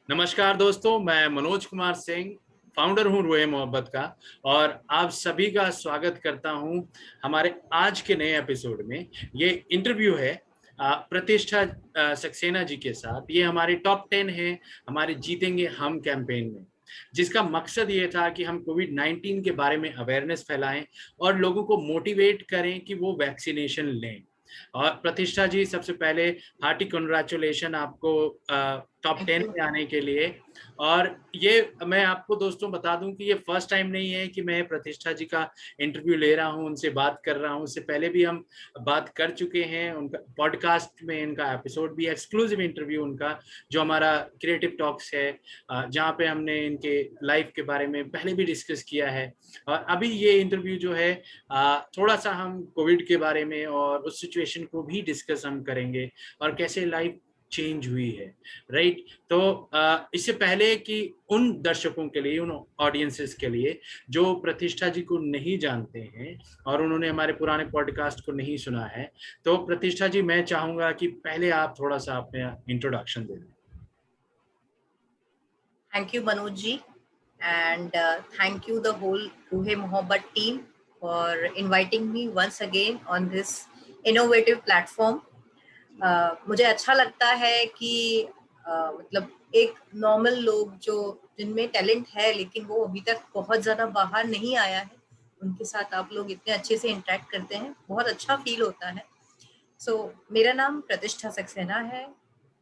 नमस्कार दोस्तों, मैं मनोज कुमार सिंह फाउंडर हूं रूहे मोहब्बत का और आप सभी का स्वागत करता हूं हमारे आज के नए एपिसोड में। ये इंटरव्यू है प्रतिष्ठा सक्सेना जी के साथ। ये हमारे टॉप 10 है हमारे जीतेंगे हम कैंपेन में, जिसका मकसद ये था कि हम कोविड-19 के बारे में अवेयरनेस फैलाएं और लोगों को मोटिवेट करें कि वो वैक्सीनेशन लें। और प्रतिष्ठा जी, सबसे पहले हार्टी कंग्रेचुलेशन आपको टॉप थैंक 10 यू। में आने के लिए। और ये मैं आपको दोस्तों बता दूं कि ये फर्स्ट टाइम नहीं है कि मैं प्रतिष्ठा जी का इंटरव्यू ले रहा हूं, उनसे बात कर रहा हूं। उससे पहले भी हम बात कर चुके हैं, उनका पॉडकास्ट में इनका एपिसोड भी, एक्सक्लूसिव इंटरव्यू उनका, जो हमारा क्रिएटिव टॉक्स है, जहाँ पे हमने इनके लाइफ के बारे में पहले भी डिस्कस किया है। और अभी ये इंटरव्यू जो है थोड़ा सा हम कोविड के बारे में और उस सिचुएशन को भी डिस्कस हम करेंगे और कैसे लाइफ चेंज हुई है, राइट। तो इससे पहले कि उन दर्शकों के लिए, उन ऑडियंसेस के लिए जो प्रतिष्ठा जी को नहीं जानते हैं और उन्होंने हमारे पुराने पॉडकास्ट को नहीं सुना है, तो प्रतिष्ठा जी, मैं चाहूंगा कि पहले आप थोड़ा सा अपने इंट्रोडक्शन दे दें। Thank you, Manoj ji, and thank you the whole Ruhe Mohabbat team for inviting me once again on this innovative platform. मुझे अच्छा लगता है कि मतलब एक नॉर्मल लोग जो जिनमें टैलेंट है लेकिन वो अभी तक बहुत ज़्यादा बाहर नहीं आया है, उनके साथ आप लोग इतने अच्छे से इंटरेक्ट करते हैं, बहुत अच्छा फील होता है। मेरा नाम प्रतिष्ठा सक्सेना है।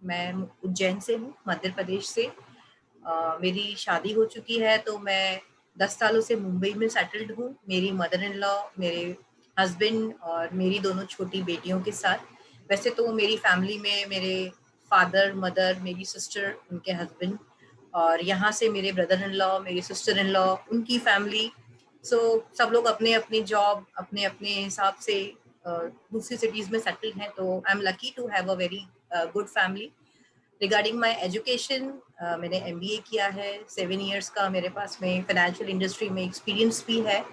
मैं उज्जैन से हूँ, मध्य प्रदेश से। मेरी शादी हो चुकी है, तो मैं 10 सालों से मुंबई में सेटल्ड हूँ। मेरी मदर इन लॉ, मेरे हस्बैंड और मेरी दोनों छोटी बेटियों के साथ। वैसे तो मेरी फैमिली में मेरे फादर, मदर, मेरी सिस्टर, उनके हस्बैंड, और यहाँ से मेरे ब्रदर इन लॉ, मेरी सिस्टर इन लॉ, उनकी फैमिली। सब लोग अपने अपने जॉब, अपने अपने हिसाब से दूसरी सिटीज़ में सेटल्ड हैं। तो I am lucky to have a very good family. Regarding my education, मैंने एमबीए किया है 7 इयर्स का। मेरे पास में फाइनेंशियल इंडस्ट्री में एक्सपीरियंस भी है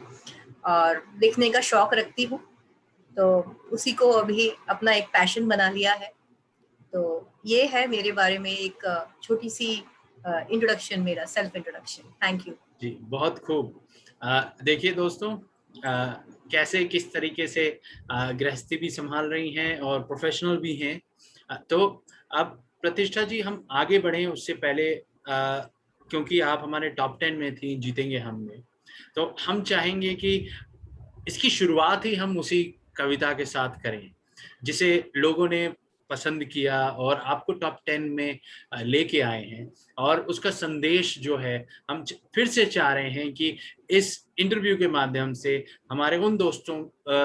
और लिखने का शौक रखती हूँ, तो उसी को अभी अपना एक पैशन बना लिया है। तो ये है मेरे बारे में एक छोटी सी इंट्रोडक्शन, मेरा सेल्फ इंट्रोडक्शन। थैंक यू जी, बहुत खूब। देखिए दोस्तों, कैसे किस तरीके से गृहस्थी भी संभाल रही हैं और प्रोफेशनल भी हैं। तो अब प्रतिष्ठा जी, हम आगे बढ़ें उससे पहले, क्योंकि आप हमारे टॉप 10 में थी जीतेंगे हम में, तो हम चाहेंगे कि इसकी शुरुआत ही हम उसी कविता के साथ करें जिसे लोगों ने पसंद किया और आपको टॉप 10 में लेके आए हैं। और उसका संदेश जो है, हम फिर से चाह रहे हैं कि इस इंटरव्यू के माध्यम से हमारे उन दोस्तों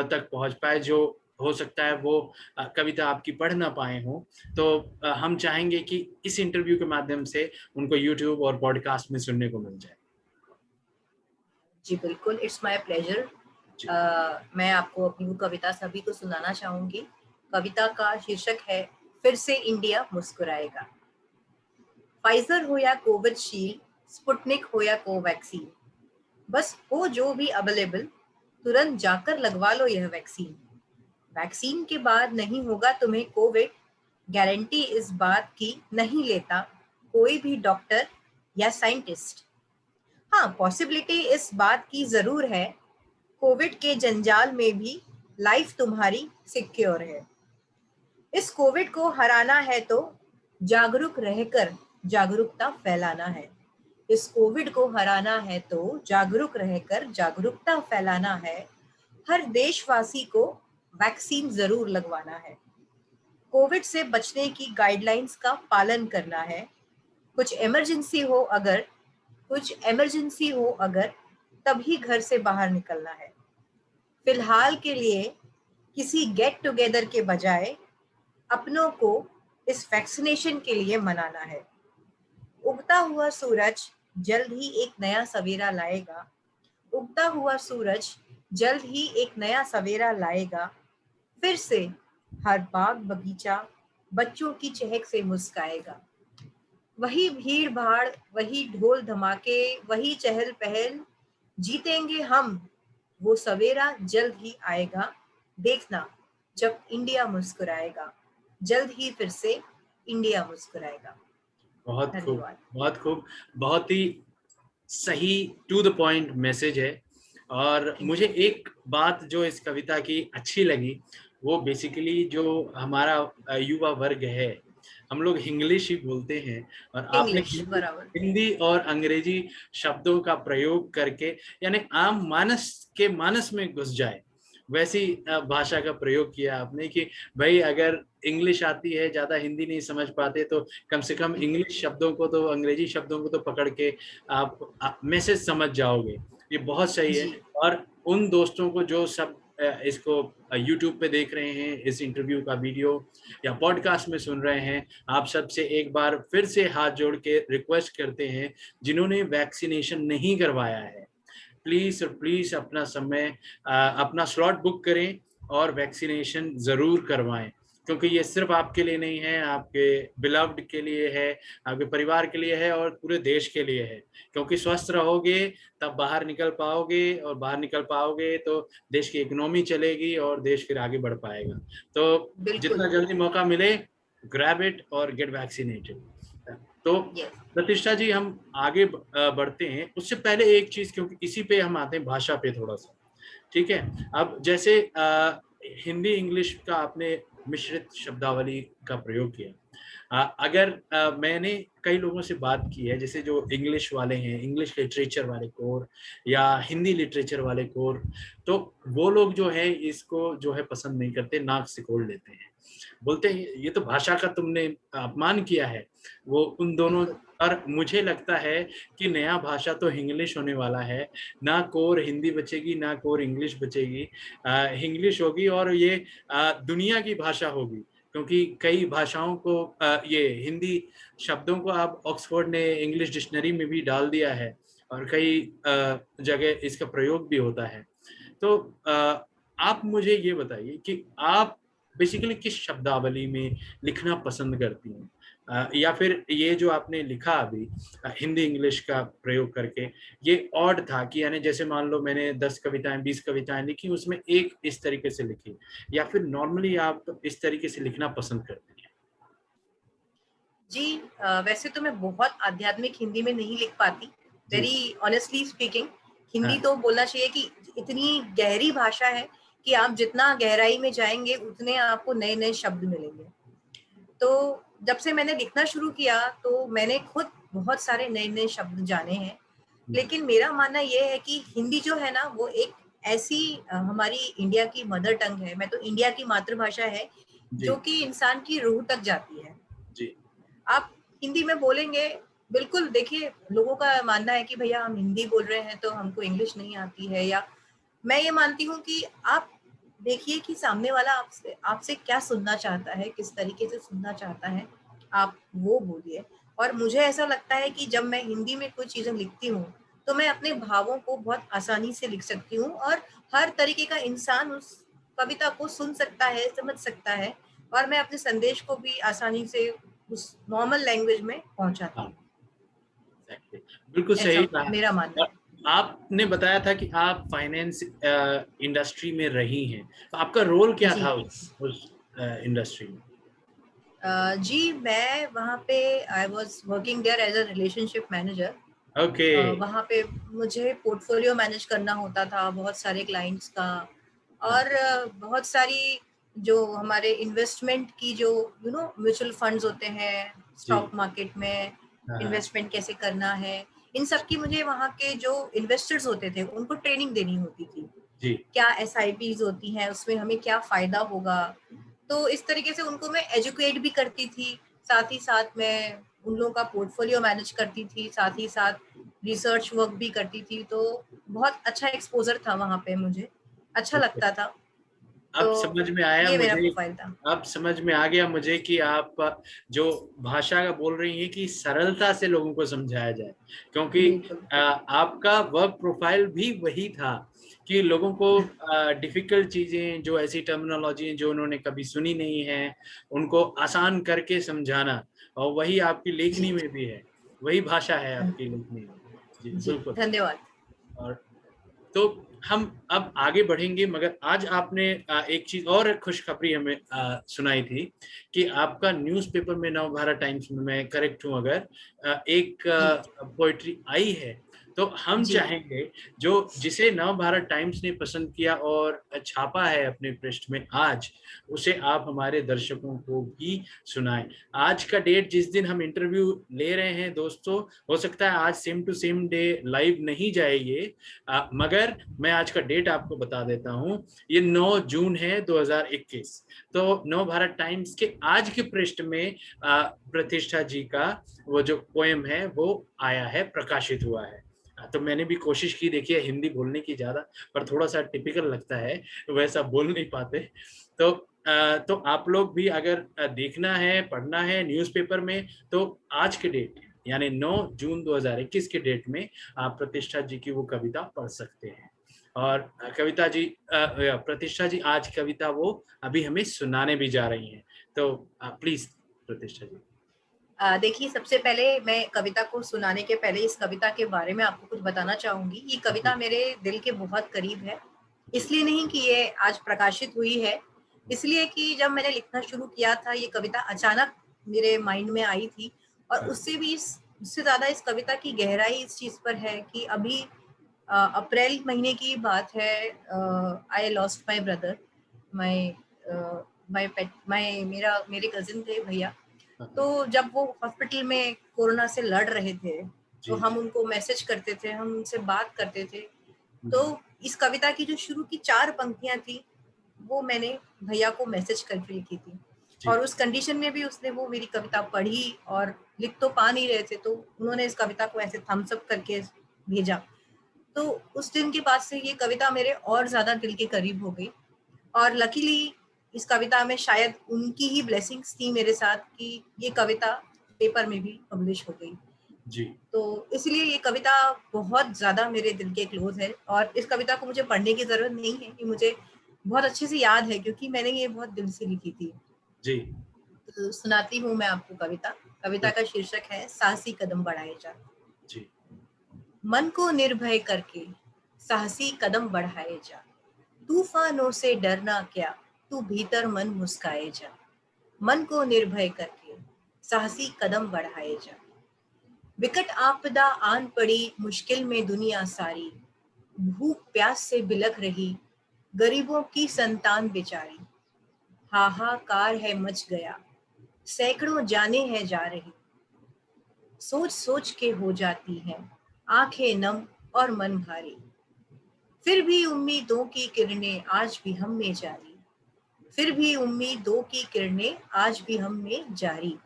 तक पहुंच पाए जो हो सकता है वो कविता आपकी पढ़ ना पाए हों। तो हम चाहेंगे कि इस इंटरव्यू के माध्यम से उनको यूट्यूब और पॉडकास्ट में सुनने को मिल जाए। जी बिल्कुल, इट्स माय प्लेजर। जी। मैं आपको अपनी वो कविता सभी को सुनाना चाहूंगी। कविता का शीर्षक है, फिर से इंडिया मुस्कुराएगा। फाइजर हो या कोविशील्ड, स्पुतनिक हो या कोवैक्सीन, बस हो जो भी अवेलेबल, तुरंत जाकर लगवा लो यह वैक्सीन। वैक्सीन के बाद नहीं होगा तुम्हें कोविड, गारंटी इस बात की नहीं लेता कोई भी डॉक्टर या साइंटिस्ट। हाँ, पॉसिबिलिटी इस बात की जरूर है, कोविड के जंजाल में भी लाइफ तुम्हारी सिक्योर है। इस कोविड को हराना है तो जागरूक रहकर जागरूकता फैलाना है। इस कोविड को हराना है तो जागरूक रहकर जागरूकता फैलाना है। हर देशवासी को वैक्सीन जरूर लगवाना है। कोविड से बचने की गाइडलाइंस का पालन करना है। कुछ इमरजेंसी हो अगर कुछ इमरजेंसी हो अगर तभी घर से बाहर निकलना है। फिलहाल के लिए किसी गेट टुगेदर के बजाय अपनों को इस वैक्सीनेशन के लिए मनाना है। उगता हुआ सूरज जल्द ही एक नया सवेरा लाएगा। उगता हुआ सूरज जल्द ही एक नया सवेरा लाएगा। फिर से हर बाग बगीचा बच्चों की चहक से मुस्काएगा। वही भीड़ भाड़, वही ढोल धमाके, वही चहल पहल, जीतेंगे हम, वो सवेरा जल्द ही आएगा। देखना जब इंडिया मुस्कुराएगा, जल्द ही फिर से इंडिया मुस्कुराएगा। बहुत खूब, धन्यवाद। बहुत खूब, बहुत ही सही टू द पॉइंट मैसेज है। और थैंक मुझे यू। एक बात जो इस कविता की अच्छी लगी, वो बेसिकली जो हमारा युवा वर्ग है, हम लोग इंग्लिश ही बोलते हैं, और आपने इंग्लिश बराबर। हिंदी और अंग्रेजी शब्दों का प्रयोग करके, यानी आम मानस के मानस में घुस जाए वैसी भाषा का प्रयोग किया आपने, कि भाई अगर इंग्लिश आती है, ज्यादा हिंदी नहीं समझ पाते, तो कम से कम इंग्लिश शब्दों को तो, अंग्रेजी शब्दों को तो पकड़ के आप मैसेज समझ जाओगे। ये बहुत सही है। जी और उन दोस्तों को जो सब इसको यूट्यूब पे देख रहे हैं, इस इंटरव्यू का वीडियो या पॉडकास्ट में सुन रहे हैं, आप सबसे एक बार फिर से हाथ जोड़ के रिक्वेस्ट करते हैं, जिन्होंने वैक्सीनेशन नहीं करवाया है, प्लीज और प्लीज अपना समय, अपना स्लॉट बुक करें और वैक्सीनेशन जरूर करवाएं, क्योंकि ये सिर्फ आपके लिए नहीं है, आपके बिलव्ड के लिए है, आपके परिवार के लिए है, और पूरे देश के लिए है। क्योंकि स्वस्थ रहोगे तब बाहर निकल पाओगे, और बाहर निकल पाओगे तो देश की इकोनॉमी चलेगी और देश फिर आगे बढ़ पाएगा। तो बिल्कुल। जितना जल्दी मौका मिले, ग्रैब इट और गेट वैक्सीनेटेड। तो यस। प्रतिष्ठा जी, हम आगे बढ़ते हैं, उससे पहले एक चीज, क्योंकि इसी पे हम आते हैं, भाषा पे थोड़ा सा, ठीक है। अब जैसे हिंदी इंग्लिश का आपने मिश्रित शब्दावली का प्रयोग किया, अगर मैंने कई लोगों से बात की है, जैसे जो इंग्लिश वाले हैं, इंग्लिश लिटरेचर वाले कोर या हिंदी लिटरेचर वाले कोर, तो वो लोग जो है इसको जो है पसंद नहीं करते, नाक सिकोड़ लेते हैं, बोलते हैं ये तो भाषा का तुमने अपमान किया है। वो उन दोनों, बिल्कुल। और मुझे लगता है कि नया भाषा तो इंग्लिश होने वाला है, ना कोर हिंदी बचेगी, ना कोर इंग्लिश बचेगी, इंग्लिश होगी, और ये दुनिया की भाषा होगी, क्योंकि कई भाषाओं को ये हिंदी शब्दों को आप ऑक्सफोर्ड ने इंग्लिश डिक्शनरी में भी डाल दिया है, और कई जगह इसका प्रयोग भी होता है। तो आप मुझे ये बताइए कि आप बेसिकली किस शब्दावली में लिखना पसंद करती हैं, या फिर ये जो आपने लिखा अभी हिंदी इंग्लिश का प्रयोग करके, ये ऑड था कि, यानी जैसे मान लो मैंने 10 कविताएं 20 कविताएं लिखी, उसमें एक इस तरीके से लिखी, या फिर नॉर्मली आप इस तरीके से लिखना पसंद करती हैं? जी वैसे तो मैं बहुत आध्यात्मिक हिंदी में नहीं लिख पाती, जी। Very honestly speaking. हिंदी हाँ। तो बोलना चाहिए कि इतनी गहरी भाषा है कि आप जितना गहराई में जाएंगे उतने आपको नए नए शब्द मिलेंगे। तो जब से मैंने लिखना शुरू किया तो मैंने खुद बहुत सारे नए नए शब्द जाने हैं। लेकिन मेरा मानना ये है कि हिंदी जो है ना वो एक ऐसी हमारी इंडिया की मदर टंग है, मैं तो इंडिया की मातृभाषा है, जी। जो कि इंसान की रूह तक जाती है। जी। आप हिंदी में बोलेंगे, बिल्कुल देखिए लोगों का मानना है कि भैया हम हिंदी बोल रहे हैं तो हमको इंग्लिश नहीं आती है, या मैं ये मानती हूँ कि आप देखिए कि सामने वाला आपसे आपसे क्या सुनना चाहता है, किस तरीके से सुनना चाहता है, आप वो बोलिए। और मुझे ऐसा लगता है कि जब मैं हिंदी में कोई चीजें लिखती हूँ तो मैं अपने भावों को बहुत आसानी से लिख सकती हूँ, और हर तरीके का इंसान उस कविता को सुन सकता है, समझ सकता है, और मैं अपने संदेश को भी आसानी से उस नॉर्मल लैंग्वेज में पहुंचाती हाँ, हूँ। एग्जैक्टली, बिल्कुल सही ऐसा कहा। मेरा मानना और है। आपने बताया था कि आप फाइनेंस इंडस्ट्री में रही हैं, तो आपका रोल क्या जी। था उस इंडस्ट्री में? जी मैं वहाँ पे I was working there as a relationship manager. Okay. वहाँ पे मुझे पोर्टफोलियो मैनेज करना होता था बहुत सारे क्लाइंट्स का, हाँ। और बहुत सारी जो हमारे इन्वेस्टमेंट की जो म्यूचुअल फंड्स होते हैं, जी। स्टॉक मार्केट में हाँ हाँ। इन्वेस्टमेंट कैसे करना है, इन सब की मुझे वहाँ के जो इन्वेस्टर्स होते थे उनको ट्रेनिंग देनी होती थी। जी। क्या एसआईपीज होती हैं, उसमें हमें क्या फ़ायदा होगा। तो इस तरीके से उनको मैं एजुकेट भी करती थी, साथ ही साथ मैं उन लोगों का पोर्टफोलियो मैनेज करती थी, साथ ही साथ रिसर्च वर्क भी करती थी। तो बहुत अच्छा एक्सपोज़र था वहाँ पे मुझे, अच्छा ओके। लगता था। अब तो समझ में आया ये मेरा मुझे, प्रोफ़ाइल था। अब समझ में आ गया मुझे कि आप जो भाषा का बोल रही हैं कि सरलता से लोगों को समझाया जाए, क्योंकि बिल्कुल। आपका वर्क प्रोफाइल भी वही था कि लोगों को डिफिकल्ट चीजें, जो ऐसी टर्मिनोलॉजी जो उन्होंने कभी सुनी नहीं है, उनको आसान करके समझाना, और वही आपकी लेखनी जी, में भी है, वही भाषा है आपकी लेखनी में। जी जी, बिल्कुल। धन्यवाद। और तो हम अब आगे बढ़ेंगे, मगर आज आपने एक चीज और खुशखबरी हमें सुनाई थी कि आपका न्यूज़पेपर में, नवभारत टाइम्स में, मैं करेक्ट हूं अगर, एक जी पोइट्री आई है। तो हम जी चाहेंगे जो जिसे नवभारत टाइम्स ने पसंद किया और छापा है अपने पृष्ठ में आज, उसे आप हमारे दर्शकों को भी सुनाएं। आज का डेट जिस दिन हम इंटरव्यू ले रहे हैं दोस्तों, हो सकता है आज same to same day live नहीं जाएगी, मगर मैं आज का डेट आपको बता देता हूं। ये 9 जून है 2021। तो नव भारत टाइम्स के आज के पृष्ठ में प्रतिष्ठा जी का वो जो पोएम है वो आया है, प्रकाशित हुआ है। तो मैंने भी कोशिश की, देखिए हिंदी बोलने की ज्यादा, पर थोड़ा सा टिपिकल लगता है, वैसा बोल नहीं पाते। तो तो आप लोग भी अगर देखना है, पढ़ना है न्यूज़पेपर में, तो आज के डेट यानी 9 जून 2021 के डेट में आप प्रतिष्ठा जी की वो कविता पढ़ सकते हैं। और कविता जी, प्रतिष्ठा जी आज कविता वो अभी हमें सुनाने भी जा रही हैं। तो प्लीज प्रतिष्ठा जी। देखिए, सबसे पहले मैं कविता को सुनाने के पहले इस कविता के बारे में आपको कुछ बताना चाहूँगी। ये कविता जी मेरे दिल के बहुत करीब है। जी इसलिए नहीं कि ये आज प्रकाशित हुई है, इसलिए कि जब मैंने लिखना शुरू किया था, ये कविता अचानक मेरे माइंड में आई थी और उससे ज़्यादा इस कविता की गहराई इस चीज़ पर है कि अभी अप्रैल महीने की बात है। I lost my brother, my my pet, my मेरा मेरे कज़िन थे भैया। तो जब वो हॉस्पिटल में कोरोना से लड़ रहे थे, तो जी हम उनको मैसेज करते थे, हम उनसे बात करते थे। तो जी इस कविता की जो शुरू की 4 पंक्तियाँ थी, वो मैंने भैया को मैसेज करके लिखी थी। जी और उस कंडीशन में भी उसने वो मेरी कविता पढ़ी और लिख तो पा नहीं रहे थे, तो उन्होंने इस कविता को ऐसे थम्स अप करके भेजा। तो उस दिन के बाद से ये कविता मेरे और ज़्यादा दिल के करीब हो गई और लकीली इस कविता में शायद उनकी ही ब्लेसिंग्स थी मेरे साथ कि ये कविता पेपर में भी पब्लिश हो गई। जी तो इसलिए ये कविता बहुत ज़्यादा मेरे दिल के क्लोज है और इस कविता को मुझे पढ़ने की ज़रूरत नहीं है, कि मुझे बहुत अच्छे से याद है क्योंकि मैंने ये बहुत दिल से लिखी थी। जी तो सुनाती हूँ मैं आपको कविता। कविता का शीर्षक है साहसी कदम बढ़ाए जा। जी मन को निर्भय करके साहसी कदम बढ़ाए जा, तूफानों से डरना क्या, तू भीतर मन मुस्काए जा। मन को निर्भय करके साहसी कदम बढ़ाए जा। विकट आपदा आन पड़ी मुश्किल में दुनिया सारी, भूख प्यास से बिलख रही गरीबों की संतान बेचारी। हाहाकार है मच गया, सैकड़ों जाने हैं जा रही, सोच सोच के हो जाती हैं आंखें नम और मन भारी। फिर भी उम्मीदों की किरणें आज भी हम में जारी, फिर भी उम्मीदों की किरणें आज भी हम में जारी।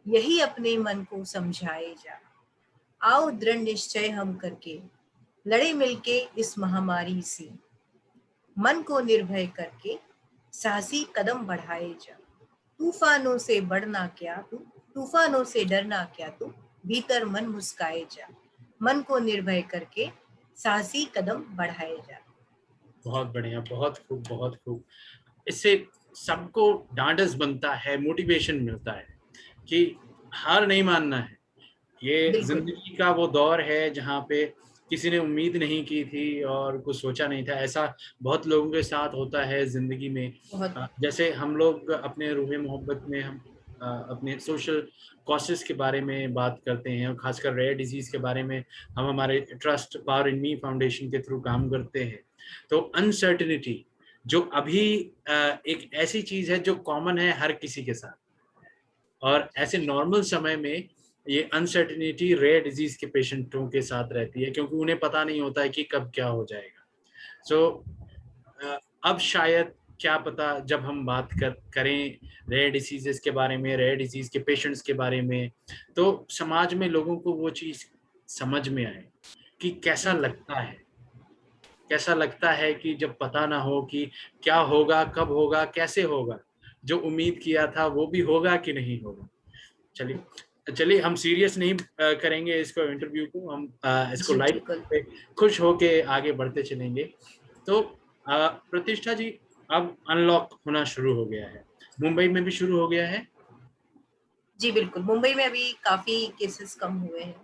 यही अपने मन को समझाए जा, आओ दृढ़ निश्चय हम करके लड़े मिलके इस महामारी से। मन को निर्भय करके साहसी कदम बढ़ाए जा, तूफानों से बढ़ना क्या तू, तूफानों से डरना क्या तू, भीतर मन मुस्काए जा। मन को निर्भय करके साहसी कदम बढ़ाए जा। बहुत बढ़िया, बहुत खूब, बहुत खूब। इससे सबको ढांढस बनता है, मोटिवेशन मिलता है कि हार नहीं मानना है। ये बिल्कुल। जिंदगी का वो दौर है जहाँ पे किसी ने उम्मीद नहीं की थी और कुछ सोचा नहीं था। ऐसा बहुत लोगों के साथ होता है जिंदगी में। बहुत। जैसे हम लोग अपने रूहे मोहब्बत में हम अपने सोशल कॉसेस के बारे में बात करते हैं, और खासकर रेयर डिजीज के बारे में हम हमारे trust power in me foundation के थ्रू काम करते हैं। तो अनसर्टिनिटी जो अभी एक ऐसी चीज है जो कॉमन है हर किसी के साथ, और ऐसे नॉर्मल समय में ये अनसर्टिनिटी रेयर डिजीज के पेशेंटों के साथ रहती है, क्योंकि उन्हें पता नहीं होता है कि कब क्या हो जाएगा। सो अब शायद, क्या पता, जब हम बात करें रेयर डिसीजेस के बारे में, रेयर डिजीज के पेशेंट्स के बारे में, तो समाज में लोगों को वो चीज समझ में आए कि कैसा बिल्कुल। लगता है, कैसा लगता है कि जब पता ना हो कि क्या होगा, कब होगा, कैसे होगा, जो उम्मीद किया था वो भी होगा कि नहीं होगा। चलिए चलिए, हम सीरियस नहीं करेंगे इसको, इंटरव्यू को हम इसको जी लाइव बिल्कुल। पे खुश होके आगे बढ़ते चलेंगे। तो प्रतिष्ठा जी, अब अनलॉक होना शुरू हो गया है, मुंबई में भी शुरू हो गया है। जी बिल्कुल, मुंबई में अभी काफी केसेस कम हुए हैं,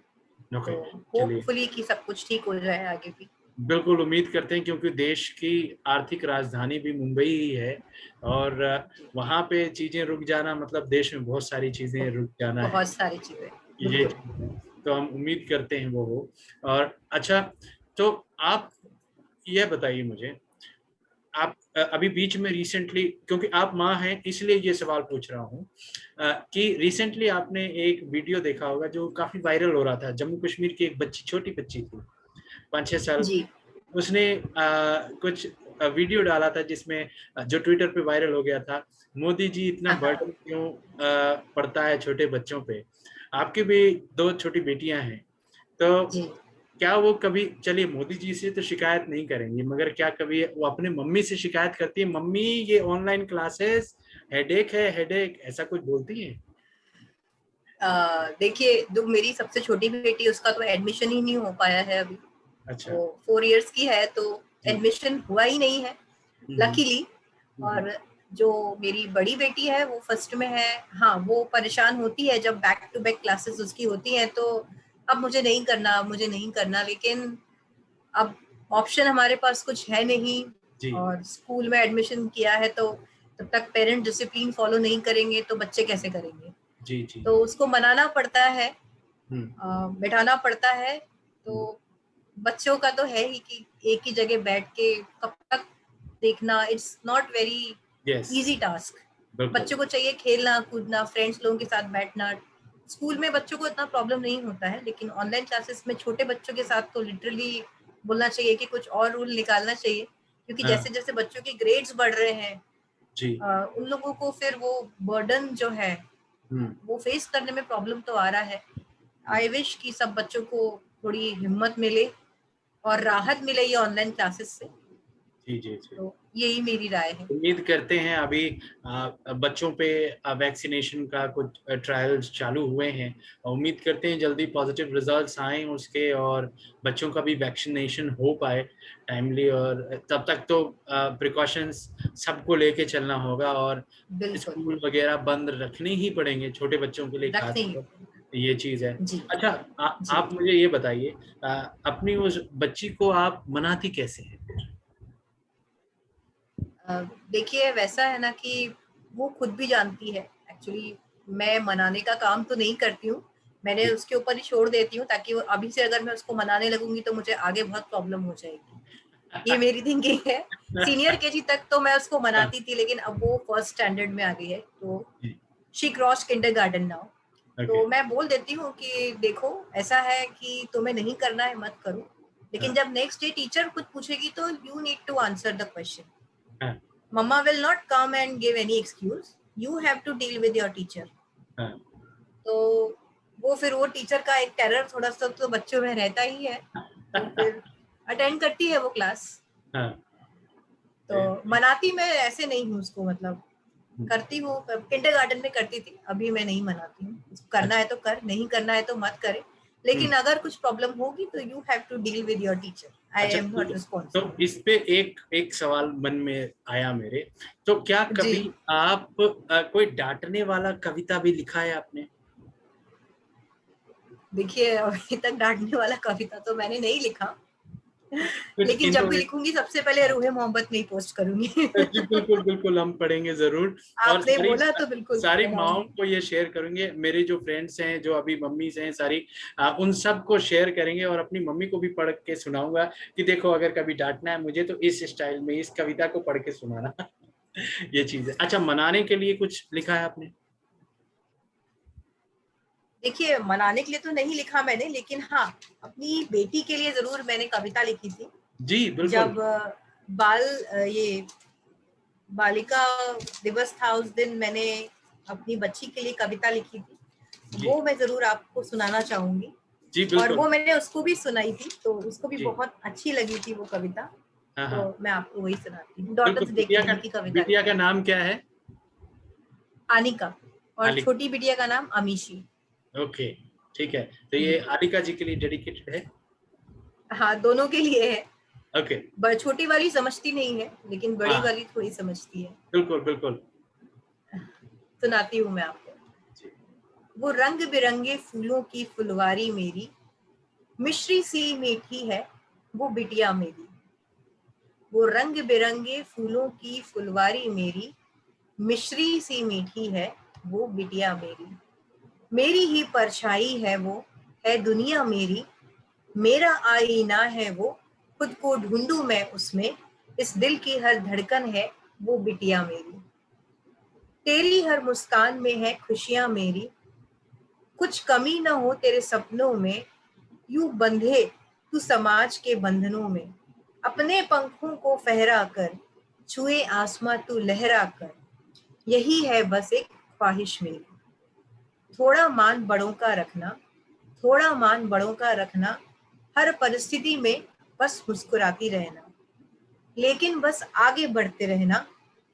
तो ओके, चलिए। होपफुली कि सब कुछ ठीक हो जाए आगे भी। बिल्कुल उम्मीद करते हैं, क्योंकि देश की आर्थिक राजधानी भी मुंबई ही है, और वहाँ पे चीजें रुक जाना मतलब देश में बहुत सारी चीजें रुक जाना है। बहुत सारी चीजें, ये बिल्कुल। चीज़ है। तो हम उम्मीद करते हैं वो हो। और अच्छा, तो आप ये बताइए मुझे, आप अभी बीच में रिसेंटली, क्योंकि आप माँ हैं इसलिए ये सवाल पूछ रहा हूँ, कि रिसेंटली आपने एक वीडियो देखा होगा जो काफी वायरल हो रहा था। जम्मू कश्मीर की एक बच्ची, छोटी बच्ची थी, 5-6 साल। जी। उसने कुछ वीडियो डाला था जिसमें जो ट्विटर पे वायरल हो गया था, मोदी जी इतना हाँ हाँ। बर्डन क्यों पड़ता है छोटे बच्चों पे। आपकी भी 2 छोटी बेटियां हैं, तो जी। क्या वो कभी, चलिए मोदी जी से तो शिकायत नहीं करेंगी, मगर क्या कभी वो अपने मम्मी से शिकायत करती है, मम्मी ये ऑनलाइन क्लासेस हेडेक है, हेडेक, ऐसा कुछ बोलती है? देखिए, जो मेरी सबसे छोटी बेटी है उसका तो एडमिशन ही नहीं हो पाया है अभी। अच्छा। वो 4 इयर्स की है तो जी। एडमिशन हुआ ही नहीं है, हम्म। लकीली। हम्म। और जो मेरी बड़ी बेटी है वो फर्स्ट में है। हाँ, वो परेशान होती है जब बैक टू बैक क्लासेस उसकी होती हैं, तो अब मुझे नहीं करना, अब मुझे नहीं करना, लेकिन अब ऑप्शन हमारे पास कुछ है नहीं। जी और स्कूल में एडमिशन किया है तो तब तक पेरेंट डिसिप्लिन फॉलो नहीं करेंगे तो बच्चे कैसे करेंगे? जी जी। तो उसको मनाना पड़ता है, हम्म। बिठाना पड़ता है। हम्म। तो बच्चों का तो है ही कि एक ही जगह बैठ के कब तक देखना, it's not very yes. Easy task. बिल्कुल। बच्चों को चाहिए खेलना कूदना, फ्रेंड्स लोगों के साथ बैठना। स्कूल में बच्चों को इतना प्रॉब्लम नहीं होता है, लेकिन ऑनलाइन क्लासेस में छोटे बच्चों के साथ तो लिटरली बोलना चाहिए कि कुछ और रूल निकालना चाहिए, क्योंकि हाँ। जैसे जैसे बच्चों की ग्रेड्स बढ़ रहे हैं, जी। उन लोगों को फिर वो बर्डन जो है हम्म। वो फेस करने में प्रॉब्लम तो आ रहा है। आई विश कि सब बच्चों को थोड़ी हिम्मत मिले और राहत मिले ये ऑनलाइन क्लासेस से। जी जी जी। तो यही मेरी राय है। उम्मीद करते हैं अभी बच्चों पे वैक्सीनेशन का कुछ ट्रायल्स चालू हुए हैं, और उम्मीद करते हैं जल्दी पॉजिटिव रिजल्ट्स आएं उसके, और बच्चों का भी वैक्सीनेशन हो पाए टाइमली। और तब तक तो प्रिकॉशंस सबको लेके चलना होगा, और बिल्कुल। स्कूल वगैरह बंद रखने ही पड़ेंगे छोटे बच्चों के लिए रखते ही। खासकर। ये चीज़ है। जी। अच्छा, जी। आप मुझे ये बताइए, अपनी उस बच्ची को आप मनाती कैसे हैं? देखिए, वैसा है ना कि वो खुद भी जानती है एक्चुअली। मैं मनाने का काम तो नहीं करती हूँ, मैंने जी। उसके ऊपर ही छोड़ देती हूँ, ताकि वो अभी से अगर मैं उसको मनाने लगूंगी तो मुझे आगे बहुत प्रॉब्लम हो जाएगी। ये मेरी थिंकिंग है। सीनियर केजी तक तो मैं उसको मनाती थी, लेकिन अब वो फर्स्ट स्टैंडर्ड में आ गई है, तो जी। She cross kindergarten now. Okay. तो मैं बोल देती हूँ कि देखो, ऐसा है कि तुम्हें नहीं करना है मत करो, लेकिन हाँ। जब नेक्स्ट डे टीचर कुछ पूछेगी तो you need to answer the question. हाँ। Mama will not come and give any excuse. You have to deal with your teacher. हाँ। तो वो फिर वो टीचर का एक टेरर थोड़ा सा तो बच्चों में रहता ही है, तो फिर अटेंड करती है वो क्लास। हाँ। तो मनाती मैं ऐसे नहीं हूँ उसको, मतलब करती हूँ, किंडरगार्टन में करती थी, अभी मैं नहीं मनाती हूँ। करना अच्छा। है तो कर, नहीं करना है तो मत करे, लेकिन हम्म। अगर कुछ प्रॉब्लम होगी तो you have to deal with your teacher. I अच्छा, एम नॉट तो रिस्पॉन्सिबल। इस पे एक एक सवाल मन में आया मेरे। तो क्या जी। कभी आप कोई डांटने वाला कविता भी लिखा है आपने? देखिए, अभी तक डांटने वाला कविता तो मैंने नहीं लिखा, कुछ लेकिन जब भी इनोवेट। लिखूंगी सबसे पहले रूहे मोहब्बत में ही पोस्ट करूंगी। जी बिल्कुल बिल्कुल, हम पढ़ेंगे जरूर। और आपने सारी बोला तो बिल्कुल सारी माओं पढ़ाऊंगी। को ये शेयर करेंगे, मेरे जो फ्रेंड्स हैं जो अभी मम्मीज हैं सारी, उन सब को शेयर करेंगे, और अपनी मम्मी को भी पढ़ के सुनाऊंगा कि देखो अगर कभी डांटना है मुझे तो इस स्टाइल में इस कविता को पढ़ के सुनाना। ये चीज है। अच्छा, मनाने के लिए कुछ लिखा है आपने? देखिए, मनाने के लिए तो नहीं लिखा मैंने, लेकिन हाँ, अपनी बेटी के लिए जरूर मैंने कविता लिखी थी। जी बिल्कुल। जब ये बालिका दिवस था, उस दिन मैंने अपनी बच्ची के लिए कविता लिखी थी, जी वो मैं जरूर आपको सुनाना चाहूंगी। जी और बिल्कुल। वो मैंने उसको भी सुनाई थी, तो उसको भी जी। बहुत अच्छी लगी थी वो कविता। हाँ तो हाँ। मैं आपको वही सुनाती हूँ। बिल्कुल। डॉटर्स डे के बिटिया का, दिन की कविता बिटिया लिखी का थी। नाम क्या है? आनिका। और आलिका। छोटी बिटिया का नाम अमीशी। ओके, ठीक है। तो ये जी। आलिका जी के लिए डेडिकेटेड है। हाँ, दोनों के लिए है। ओके। छोटी वाली समझती नहीं है, लेकिन बड़ी हाँ वाली थोड़ी समझती है। बिल्कुल बिल्कुल। सुनाती हूँ मैं आपको। जी। वो रंग बिरंगे फूलों की फुलवारी मेरी, मिश्री सी मीठी है, वो बिटिया मेरी, वो रंग बिरंगे फूलों की फुलवारी मेरी, मिश्री सी मीठी है वो बिटिया मेरी, मेरी ही परछाई है वो, है दुनिया मेरी, मेरा आईना है वो, खुद को ढूंढूं मैं उसमें, इस दिल की हर धड़कन है वो बिटिया मेरी, तेरी हर मुस्कान में है खुशियां मेरी, कुछ कमी न हो तेरे सपनों में, यूं बंधे तू समाज के बंधनों में, अपने पंखों को फहरा कर, छुए आसमां तू लहरा कर, यही है बस एक ख्वाहिश मेरी, थोड़ा मान बड़ों का रखना, थोड़ा मान बड़ों का रखना, हर परिस्थिति में बस मुस्कुराती रहना, लेकिन बस आगे बढ़ते रहना,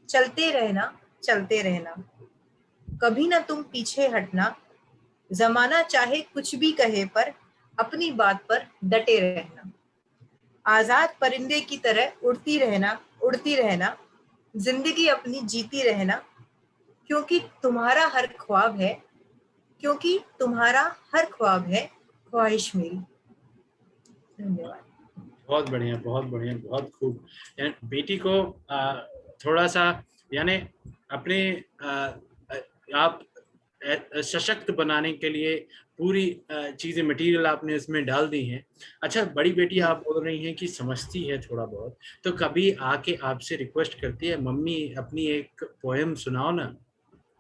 चलते रहना, चलते रहना, कभी ना तुम पीछे हटना, जमाना चाहे कुछ भी कहे पर अपनी बात पर डटे रहना, आजाद परिंदे की तरह उड़ती रहना, जिंदगी अपनी जीती रहना, क्योंकि तुम्हारा हर ख्वाब है, क्योंकि तुम्हारा हर ख्वाब है ख्वाहिश मेरी। धन्यवाद। बहुत बढ़िया, बहुत बढ़िया, बहुत खूब। बेटी को थोड़ा सा यानी अपने आप सशक्त बनाने के लिए पूरी चीजें मटेरियल आपने इसमें डाल दी हैं। अच्छा, बड़ी बेटी आप बोल रही हैं कि समझती है थोड़ा बहुत, तो कभी आके आपसे रिक्वेस्ट करती है, मम्मी अपनी एक पोएम सुनाओ ना,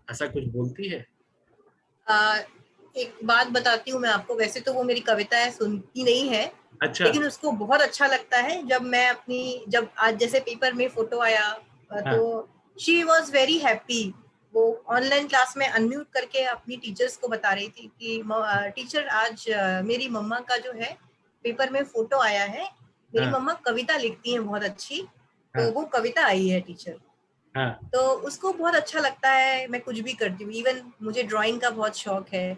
ऐसा कुछ बोलती है? आ, एक बात बताती हूँ मैं आपको, वैसे तो वो मेरी कविताएं सुनती नहीं है, अच्छा। लेकिन उसको बहुत अच्छा लगता है जब आज जैसे पेपर में फोटो आया, तो हाँ शी वॉज वेरी हैप्पी। वो ऑनलाइन क्लास में अनम्यूट करके अपनी टीचर्स को बता रही थी कि टीचर आज मेरी मम्मा का जो है पेपर में फोटो आया है, मेरी हाँ मम्मा कविता लिखती हैं बहुत अच्छी, तो हाँ वो कविता आई है टीचर। हाँ। तो उसको बहुत अच्छा लगता है, मैं कुछ भी करती हूँ, इवन मुझे ड्राइंग का बहुत शौक है,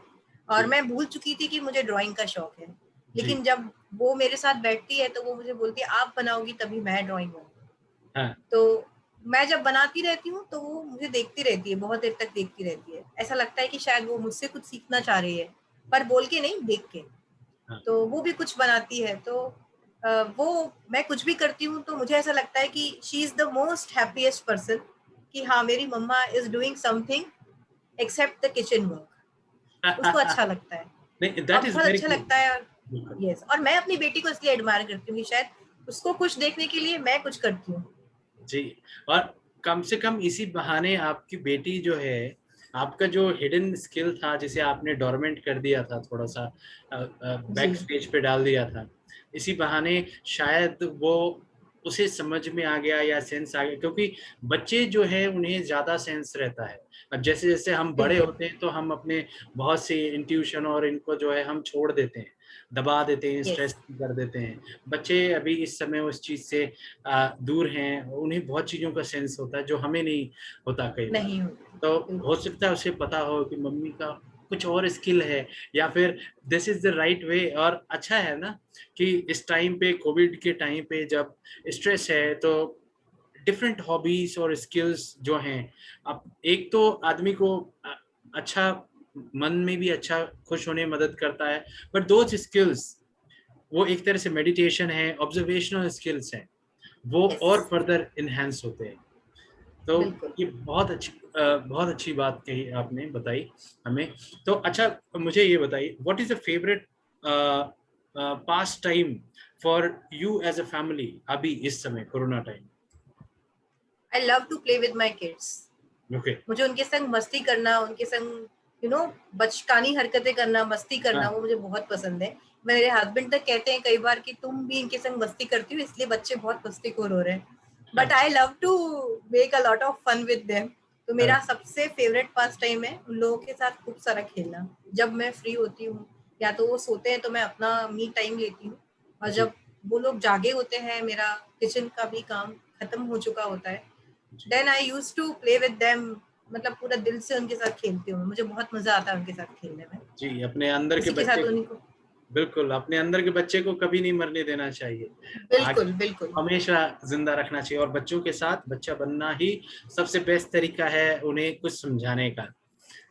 और जी मैं भूल चुकी थी कि मुझे ड्राइंग का शौक है, जी। लेकिन जब वो मेरे साथ बैठती है तो वो मुझे बोलती है आप बनाओगी तभी मैं ड्राइंग बनाऊंगी। हाँ तो मैं जब बनाती रहती हूँ तो वो मुझे देखती रहती है, बहुत देर तक देखती रहती है, ऐसा लगता है कि शायद वो मुझसे कुछ सीखना चाह रही है, पर बोल के नहीं, देख के। हाँ। तो वो भी कुछ बनाती है, तो वो मैं कुछ भी करती हूँ तो मुझे ऐसा लगता है कि she is the most happiest person, कि हाँ मेरी मम्मा is doing something except the kitchen work. उसको अच्छा लगता है नहीं, और दैट इज बहुत वेरी अच्छा लगता है। गुड। यस, और मैं अपनी बेटी को इसलिए एडमायर करती हूँ कि शायद उसको खुश देखने के लिए मैं कुछ करती हूँ। जी। और कम से कम इसी बहाने आपकी बेटी जो है, आपका जो हिडन स्किल था जिसे आपने डोरमेंट कर दिया था, थोड़ा सा जी बैक स्टेज पे डाल दिया था, इसी बहाने शायद वो उसे समझ में आ गया या सेंस आ गया, क्योंकि बच्चे जो है उन्हें ज्यादा सेंस रहता है। अब जैसे जैसे हम बड़े बिल्कुल। होते हैं तो हम अपने बहुत सी इंट्यूशन और इनको जो है हम छोड़ देते हैं, दबा देते हैं, यस। स्ट्रेस कर देते हैं। बच्चे अभी इस समय उस चीज से दूर हैं, उन्हें बहुत चीजों का सेंस होता है जो हमें नहीं होता कई बार। नहीं होती। तो हो बिल्कुल। सकता है उसे पता हो कि मम्मी का कुछ और स्किल है, या फिर this is the right way. और अच्छा है ना कि इस टाइम पे, कोविड के टाइम पे जब स्ट्रेस है, तो डिफरेंट हॉबीज और स्किल्स जो हैं, अब एक तो आदमी को अच्छा, मन में भी अच्छा खुश होने में मदद करता है, बट दो स्किल्स, वो एक तरह से मेडिटेशन है, ऑब्जर्वेशनल स्किल्स हैं, वो यस। और फर्दर इनहेंस होते हैं। तो बिल्कुल। ये बहुत अच्छी बात कही आपने, बताई हमें। तो अच्छा, मुझे ये बताइए, what is the favourite pass time for you as a family अभी इस समय corona time? I love to play with my kids. Okay. मुझे उनके संग मस्ती करना, उनके संग बचकानी हरकतें करना, मस्ती करना, हाँ वो मुझे बहुत पसंद है। मेरे हस्बैंड तक कहते हैं कई बार कि तुम भी इनके संग मस्ती करती हो इसलिए बच्चे बहुत मस्तीखोर हो रहे हैं, but I love to make a lot of fun with them. तो हाँ मेरा सबसे फेवरेट पास टाइम है उन लोगों के साथ खूब सारा खेलना। जब मैं फ्री होती हूँ या तो वो सोते हैं तो मैं अपना मी टाइम लेती हूँ, और जी जब वो लोग जागे होते हैं, मेरा किचन का भी काम खत्म हो चुका होता है, जी then I used to play with them. मतलब पूरा दिल से उनके साथ खेलती हूँ, मुझे बहुत मजा आता है उनके साथ खेलने में। जी। अपने अंदर के उसी के बच्चे, साथ उनको। बिल्कुल अपने अंदर के बच्चे को कभी नहीं मरने देना चाहिए, आगे बिल्कुल बिल्कुल। हमेशा जिंदा रखना चाहिए, और बच्चों के साथ बच्चा बनना ही सबसे बेस्ट तरीका है उन्हें कुछ समझाने का।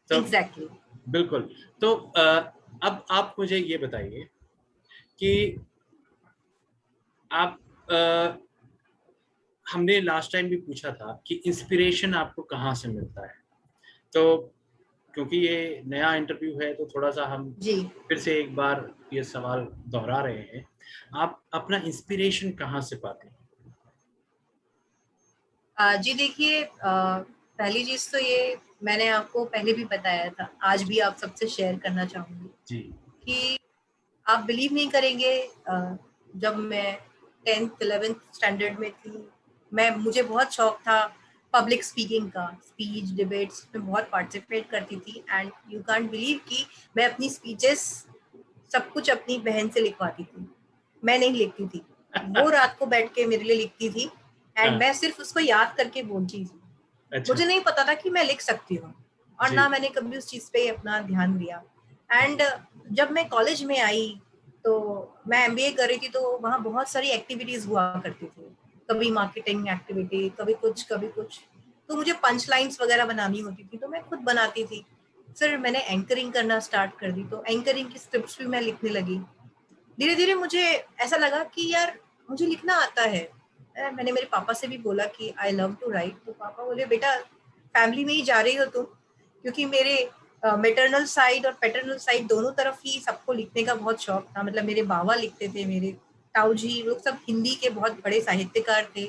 तो एग्जैक्टली। बिल्कुल। तो अब आप मुझे ये बताइए कि आप हमने लास्ट टाइम भी पूछा था कि इंस्पिरेशन आपको कहाँ से मिलता है, तो क्योंकि ये नया इंटरव्यू है तो थोड़ा सा हम जी फिर से एक बार ये सवाल दोहरा रहे हैं, आप अपना इंस्पिरेशन कहाँ से पाते हैं? जी देखिए, पहली चीज तो ये मैंने आपको पहले भी बताया था, आज भी आप सबसे शेयर करना चाहूंगी जी कि आप बिलीव नहीं करेंगे, जब मैं 10th 11th स्टैंडर्ड में थी, मुझे बहुत शौक था पब्लिक स्पीकिंग का, स्पीच डिबेट्स में बहुत पार्टिसिपेट करती थी। एंड यू कांट बिलीव कि मैं अपनी स्पीचेस सब कुछ अपनी बहन से लिखवाती थी, मैं नहीं लिखती थी। वो रात को बैठ के मेरे लिए लिखती थी एंड हाँ, मैं सिर्फ उसको याद करके बोलती थी। अच्छा मुझे नहीं पता था कि मैं लिख सकती हूँ, और जी ना मैंने कभी उस चीज़ पे अपना ध्यान दिया। एंड जब मैं कॉलेज में आई तो मैं एमबीए कर रही थी, तो वहाँ बहुत सारी एक्टिविटीज हुआ करती थी, कभी मार्केटिंग एक्टिविटी, कभी कुछ कभी कुछ। तो मुझे पंच लाइन्स वगैरह बनानी होती थी, तो मैं खुद बनाती थी। फिर मैंने एंकरिंग करना स्टार्ट कर दी, तो एंकरिंग की स्क्रिप्ट्स भी मैं लिखने लगी। धीरे धीरे मुझे ऐसा लगा कि यार मुझे लिखना आता है। मैंने मेरे पापा से भी बोला कि आई लव टू राइट, तो पापा बोले बेटा फैमिली में ही जा रही हो तुम, क्योंकि मेरे मेटरनल साइड और पैटर्नल साइड दोनों तरफ ही सबको लिखने का बहुत शौक था। मतलब मेरे बाबा लिखते थे, मेरे ताऊ जी लोग सब हिंदी के बहुत बड़े साहित्यकार थे।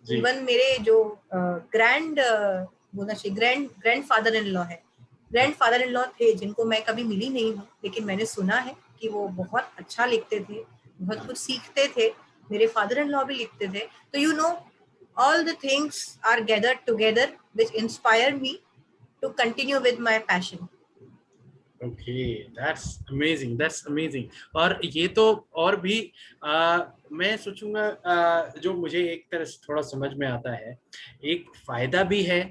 जी इवन मेरे जो ग्रैंड बोलना चाहिए grand grand father in law है, ग्रैंड फादर इन लॉ थे, जिनको मैं कभी मिली नहीं हूँ, लेकिन मैंने सुना है कि वो बहुत अच्छा लिखते थे, बहुत हाँ कुछ सीखते थे। मेरे फादर इन लॉ भी लिखते थे। तो you know, all the things are gathered together which inspire me to continue with my passion. Okay, that's amazing. और ये तो और भी मैं सोचूंगा, जो मुझे एक तरह से थोड़ा समझ में आता है, एक फायदा भी है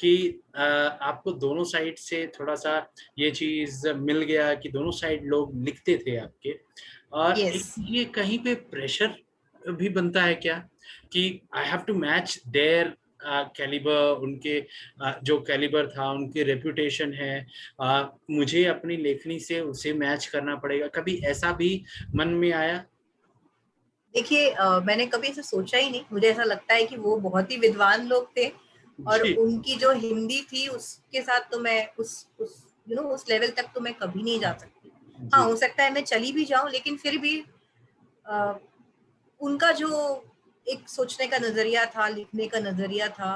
कि आपको दोनों साइड से थोड़ा सा ये चीज मिल गया कि दोनों साइड लोग लिखते थे आपके। और एक Yes. ये कहीं पे प्रेशर भी बनता है क्या कि I have to match their calibre, उनके जो कैलिबर था, उनकी रेपुटेशन है, मुझे अपनी लेखनी से उसे मैच करना पड़ेगा, कभी ऐसा भी मन में आया? देखिए, मैंने कभी ऐसा सोचा ही नहीं। मुझे ऐसा लगता है कि वो बहुत ही विद्वान लोग थे, और जी उनकी जो हिंदी थी उसके साथ तो मैं उस उस लेवल तक तो मैं कभी नहीं जा सकती। हाँ, जी हो सकता है मैं चली भी जाऊं, लेकिन फिर भी अ, उनका जो एक सोचने का नजरिया था, लिखने का नजरिया था,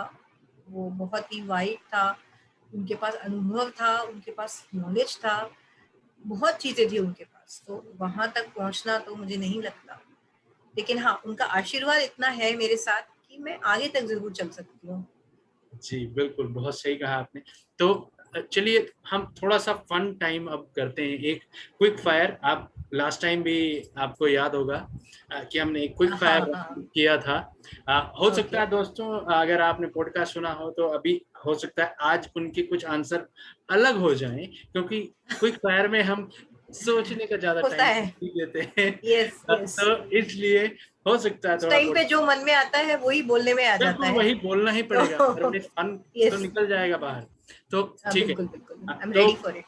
वो बहुत ही वाइड था। उनके पास अनुभव था, उनके पास नॉलेज था, बहुत चीजें थी उनके पास। तो वहां तक पहुंचना तो मुझे नहीं लगता, लेकिन हाँ, उनका आशीर्वाद इतना है मेरे साथ कि मैं आगे तक जरूर चल सकती हूँ। जी बिल्कुल, बहुत सही कहा आपने। तो चलिए हम थोड़ा सा फन टाइम अब करते हैं, एक क्विक फायर। आप लास्ट टाइम भी आपको याद होगा कि हमने एक क्विक फायर हाँ हाँ। किया था। हो सकता ओके। है दोस्तों, अगर आपने पॉडकास्ट सुना हो तो अभी हो सकता है आज उनके कुछ आंसर अलग हो जाएं, क्योंकि क्विक फायर में हम सोचने का ज्यादा होता टाइम है। नहीं देते हैं। Yes yes. तो इसलिए हो सकता है उस थोड़ा टाइम पे जो मन में आता है वही बोलने में आ जाता बिल्कुल है। वही बोलना ही पड़ेगा, तो वरना फन तो यस। निकल जाएगा बाहर। तो ठीक है। बिल्कुल बिल्कुल, आई एम तो ready for it.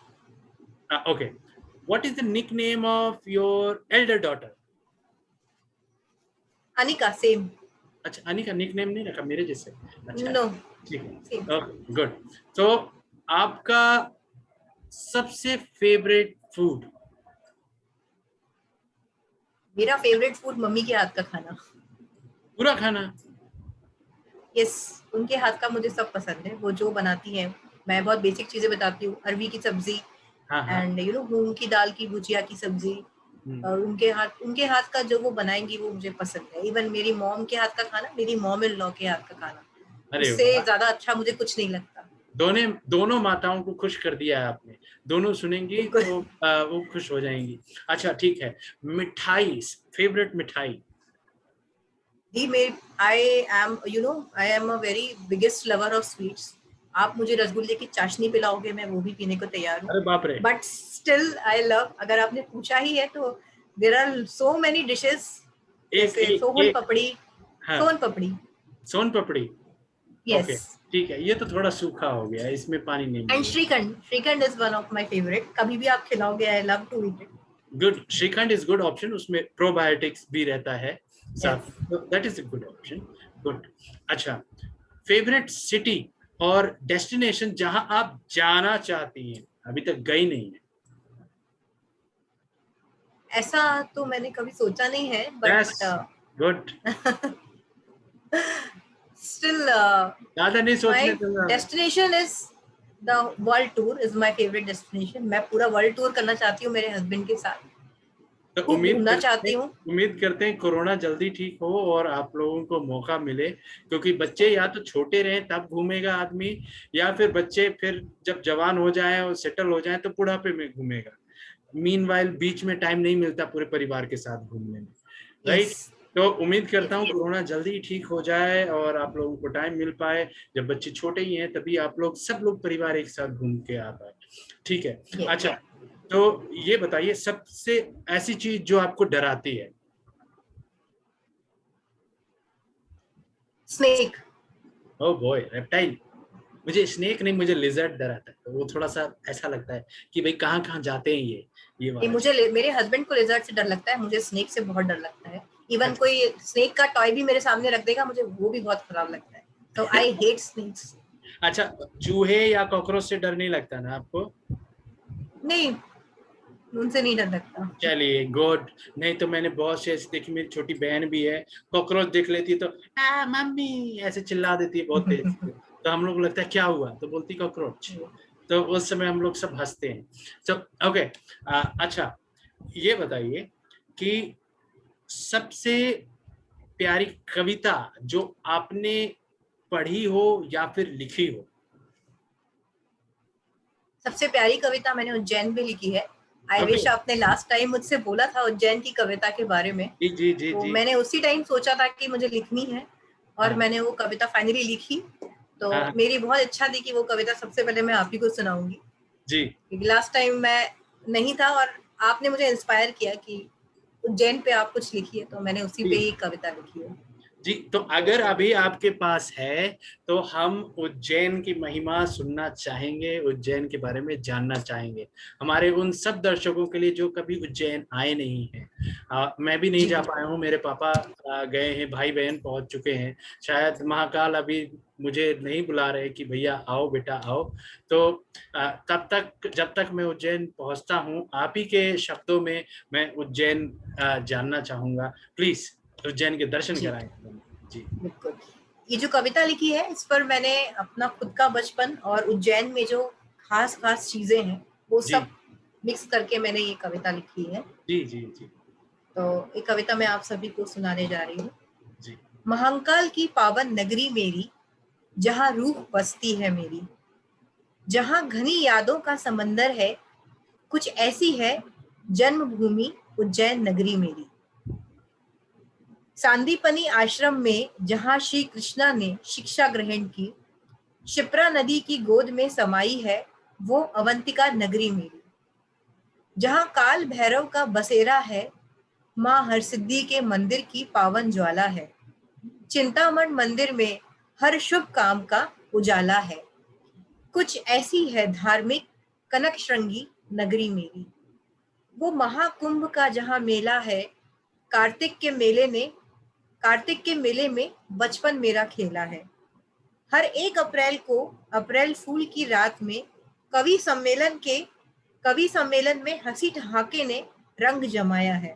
Okay, what is the nickname of your Elder daughter? Anika, same. अच्छा, अनी का निकनेम नहीं रखा मेरे जैसे? अच्छा नो, ठीक सेम। है, ओके गुड। तो आपका सबसे फेवरेट फूड? मेरा फेवरेट फूड मम्मी के हाथ का खाना। पूरा खाना? यस, उनके हाथ का मुझे सब पसंद है, वो जो बनाती है। मैं बहुत बेसिक चीजें बताती हूँ, अरवी की सब्जी, हाँ हाँ। एंड मूंग की दाल की भुजिया की सब्जी। हम्म, और उनके हाथ का जो वो बनाएंगी वो मुझे पसंद है। इवन मेरी मॉम के हाथ का खाना, मेरी मॉम इन लॉ के हाथ का खाना, अरे उससे वाह, ज्यादा अच्छा मुझे कुछ नहीं लगता। दोनों दोनों माताओं को खुश कर दिया है आपने। दोनों सुनेंगी बिल्कुल। तो वो खुश हो जाएंगी। अच्छा ठीक है, मिठाई, फेवरेट मिठाई? जी, मेरी I am a very biggest lover of sweets. आप मुझे रसगुल्ले की चाशनी पिलाओगे, मैं वो भी पीने को तैयार हूँ। अरे बाप रे। बट स्टिल आई लव, अगर आपने पूछा ही है तो there are so many dishes, एक जैसे एक सोहन एक पपड़ी। हाँ, सोन पपड़ी। सोन पपड़ी। यस। ओके ठीक है, ये तो थोड़ा सूखा हो गया, इसमें पानी नहीं एंड मिलेगा। Shrikhand, shrikhand is one of my favourite. कभी भी आप खिलाओगे, I love to eat it. Good, shrikhand is good option, उसमें प्रोबायोटिक्स भी रहता है, साफ, that is a good option, good. अच्छा, फेवरेट सिटी और डेस्टिनेशन जहां आप जाना चाहती हैं, अभी तक गई नहीं है। ऐसा तो मैंने कभी सोचा नहीं है, यस, बट गुड। स्टिल ज्यादा नहीं माय सोचने दूंगा। Destination is the world tour is my favourite destination. मैं पूरा वर्ल्ड टूर करना चाहती हूँ मेरे हस्बैंड के साथ, तो खूब घूमना चाहती हूँ। उम्मीद करते हैं कोरोना जल्दी ठीक हो और आप लोगों को मौका मिले, क्योंकि बच्चे या तो छोटे रहें तब घूमेगा आदमी, या फिर बच्चे फिर जब जवान हो जाएं और सेटल हो जाएं तो बुढ़ापे में घूमेगा। मीनवाइल बीच में टाइम नहीं मिलता पूरे परिवार के साथ घूमने में, यस, राइट? तो उम्मीद करता यस, हूँ कोरोना जल्दी ही ठीक हो जाए और आप लोगों को टाइम मिल पाए, जब बच्चे छोटे ही हैं तभी आप लोग सब लोग परिवार एक साथ घूम के आ पाए। ठीक है। अच्छा, तो ये बताइए सबसे ऐसी चीज जो आपको डराती है। स्नेक। Oh boy, reptile. मुझे स्नेक नहीं, मुझे लिजर्ड डराता है, तो वो थोड़ा सा ऐसा लगता है कि भाई कहाँ कहाँ जाते हैं ये वाला चीज। मुझे मेरे हस्बैंड को लेजर्ड से डर लगता है, मुझे स्नेक से बहुत डर लगता है। इवन अच्छा। कोई स्नेक का टॉय भी मेरे सामने रख देगा, मुझे वो भी बहुत खराब लगता है। तो आई हेट स्नेक्स। अच्छा, चूहे या कॉकरोच से डर नहीं लगता ना आपको? नहीं, उनसे नहीं डर लगता। चलिए, गुड। नहीं तो मैंने बहुत से ऐसी देखी, मेरी छोटी बहन भी है, कॉकरोच देख लेती है तो आ मम्मी ऐसे चिल्ला देती है बहुत तेज से, तो हम लोग लगता है क्या हुआ, तो बोलती कॉकरोच। तो उस समय हम लोग सब हंसते हैं। तो ओके, अच्छा, ये बताइए कि सबसे प्यारी कविता जो आपने पढ़ी हो या फिर लिखी हो। सबसे प्यारी कविता मैंने उज्जैन में लिखी है। आई ओके। विश आपने लास्ट टाइम मुझसे बोला था उज्जैन की कविता के बारे में, जी जी जी तो जी। मैंने उसी टाइम सोचा था कि मुझे लिखनी है, और हाँ मैंने वो कविता फाइनली लिखी। तो हाँ मेरी बहुत इच्छा थी कि वो कविता सबसे पहले मैं आप ही को सुनाऊंगी, जी क्योंकि लास्ट टाइम मैं नहीं था और आपने मुझे इंस्पायर किया कि उज्जैन पे आप कुछ लिखिए, तो मैंने उसी पे जी ही कविता लिखी है। जी। तो अगर अभी आपके पास है तो हम उज्जैन की महिमा सुनना चाहेंगे, उज्जैन के बारे में जानना चाहेंगे, हमारे उन सब दर्शकों के लिए जो कभी उज्जैन आए नहीं हैं। मैं भी नहीं जी जा पाया बिल्कुल। हूँ, मेरे पापा गए हैं, भाई बहन पहुंच चुके हैं। शायद महाकाल अभी मुझे नहीं बुला रहे कि भैया आओ बेटा आओ। तो तब तक, जब तक मैं उज्जैन पहुंचता हूँ, आप ही के शब्दों में मैं उज्जैन जानना चाहूंगा। प्लीज उज्जैन के दर्शन जी कराएं। जी बिल्कुल। ये जो कविता लिखी है, इस पर मैंने अपना खुद का बचपन और उज्जैन में जो खास खास चीजें हैं वो जी सब मिक्स करके मैंने ये कविता लिखी है। जी जी जी तो ये कविता मैं आप सभी को सुनाने जा रही हूँ। जी महाकाल की पावन नगरी मेरी, जहाँ रूह बसती है मेरी, जहाँ घनी यादों का समंदर है, कुछ ऐसी है जन्मभूमि उज्जैन नगरी मेरी। सांदीपनी आश्रम में जहाँ श्री कृष्णा ने शिक्षा ग्रहण की, शिप्रा नदी की गोद में समाई है वो अवंतिका नगरी मेरी। जहाँ काल भैरव का बसेरा है, माँ हरसिद्धि के मंदिर की पावन ज्वाला है, चिंतामण मंदिर में हर शुभ काम का उजाला है। कुछ ऐसी है धार्मिक कनक श्रृंगी नगरी मेरी। वो महाकुंभ का जहाँ मेला है, कार्तिक के मेले में कार्तिक के मेले में बचपन मेरा खेला है। हर 1 अप्रैल को अप्रैल फूल की रात में कवि सम्मेलन के कवि सम्मेलन में हंसी ठहाके ने रंग जमाया है।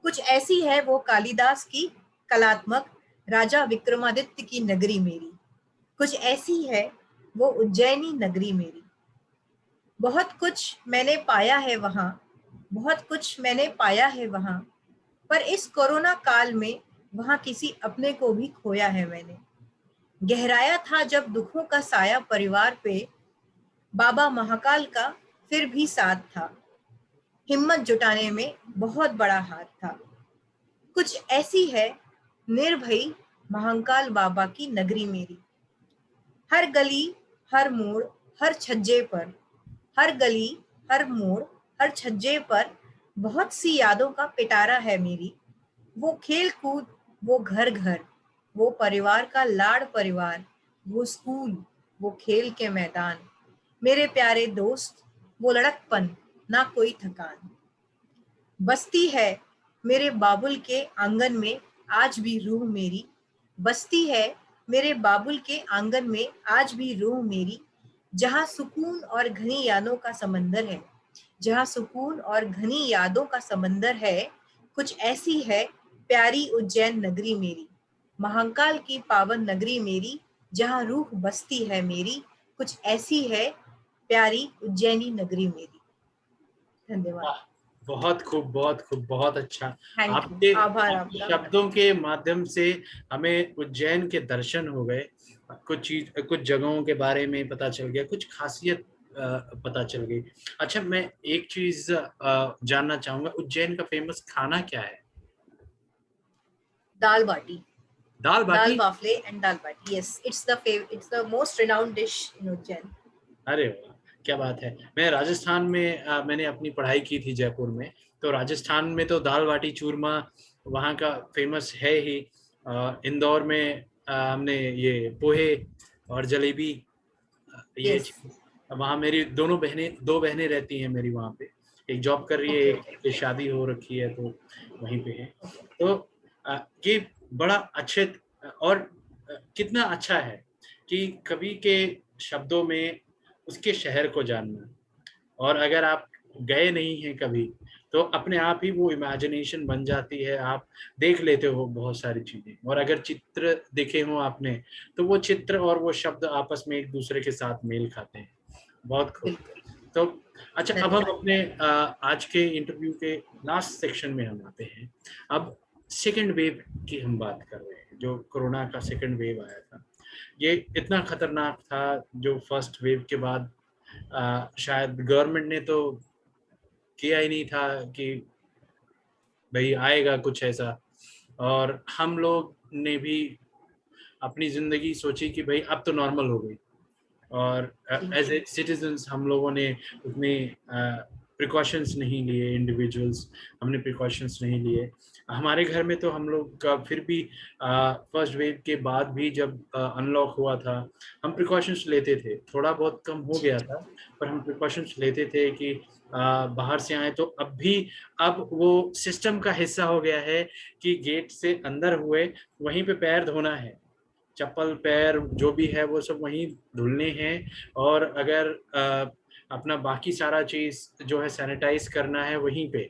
कुछ ऐसी है वो कालिदास की कलात्मक राजा विक्रमादित्य की नगरी मेरी। कुछ ऐसी है वो उज्जैनी नगरी मेरी। बहुत कुछ मैंने पाया है वहाँ, बहुत कुछ मैंने पाया है वहाँ, पर इस कोरोना काल में वहाँ किसी अपने को भी खोया है मैंने। गहराया था जब दुखों का साया परिवार पे, बाबा महाकाल का फिर भी साथ था, हिम्मत जुटाने में बहुत बड़ा हाथ था। कुछ ऐसी है निर्भयी महाकाल बाबा की नगरी मेरी। हर गली, हर मोड़, हर छज्जे पर, हर गली, हर मोड़, हर छज्जे पर बहुत सी यादों का पिटारा है मेरी। वो खेल कूद, वो घर घर, वो परिवार का लाड़ परिवार, वो स्कूल, वो खेल के मैदान, मेरे प्यारे दोस्त, वो लड़कपन, ना कोई थकान। बसती है मेरे बाबुल के आंगन में आज भी रूह मेरी बसती है, मेरे बाबुल के आंगन में आज भी रूह मेरी, जहाँ सुकून और घनी यादों का समंदर है, जहाँ सुकून और घनी यादों का समंदर है, कुछ ऐसी है प्यारी उज्जैन नगरी मेरी, महाकाल की पावन नगरी मेरी, जहाँ रूह बसती है मेरी, कुछ ऐसी है प्यारी उज्जैनी नगरी मेरी। धन्यवाद। वाह, बहुत खूब, बहुत खूब, बहुत अच्छा। थैंक यू, आपके आभार आपके आपका। शब्दों के माध्यम से हमें उज्जैन के दर्शन हो गए, कुछ जगहों के बारे में पता चल गया, कुछ खासियत पता चल गई। अच्छा, मैं एक चीज जानना चाहूंगा, उज्जैन का फेमस खाना क्या है? दाल बाटी, दाल dal baati? bafle and dal bati. Yes, it's the most renowned dish in Ujjain. अरे वाह, क्या बात है। मैं राजस्थान में मैंने अपनी पढ़ाई की थी जयपुर में, तो राजस्थान में तो दाल बाटी चूरमा वहाँ का फेमस है ही। इंदौर में हमने ये पोहे और जलेबी, ये Yes. वहाँ मेरी दो बहनें रहती हैं मेरी वहाँ पे। एक जॉब कर रही है, Okay, एक okay, की शादी हो रखी है, तो वहीं पे है। okay. तो ये बड़ा अच्छे, और कितना अच्छा है कि कवि के शब्दों में उसके शहर को जानना। और अगर आप गए नहीं हैं कभी, तो अपने आप ही वो इमेजिनेशन बन जाती है, आप देख लेते हो बहुत सारी चीजें। और अगर चित्र देखे हो आपने, तो वो चित्र और वो शब्द आपस में एक दूसरे के साथ मेल खाते हैं। बहुत खूब। बिल्कुल। तो अच्छा, अब हम धन्यवाद। अपने आज के इंटरव्यू के लास्ट सेक्शन में हम आते हैं। अब सेकेंड वेव की हम बात कर रहे हैं, जो कोरोना का सेकेंड वेव आया था, ये इतना खतरनाक था। जो फर्स्ट वेव के बाद शायद गवर्नमेंट ने तो किया ही नहीं था कि भाई आएगा कुछ ऐसा, और हम लोग ने भी अपनी जिंदगी सोची कि भाई अब तो नॉर्मल हो गई। और जी। एज ए सिटीजन्स हम लोगों ने उतने प्रिकॉशंस नहीं लिए, इंडिविजुअल्स हमने प्रिकॉशंस नहीं लिए। हमारे घर में तो हम लोग का फिर भी फर्स्ट वेव के बाद भी जब अनलॉक हुआ था, हम प्रिकॉशंस लेते थे। थोड़ा बहुत कम हो जी। गया था, पर हम प्रिकॉशंस लेते थे कि बाहर से आए। तो अब वो सिस्टम का हिस्सा हो गया है कि गेट से अंदर हुए वहीं पे पैर धोना है, चप्पल पैर जो भी है वो सब वहीं धुलने हैं। और अगर अपना बाकी सारा चीज जो है सैनिटाइज करना है वहीं पे,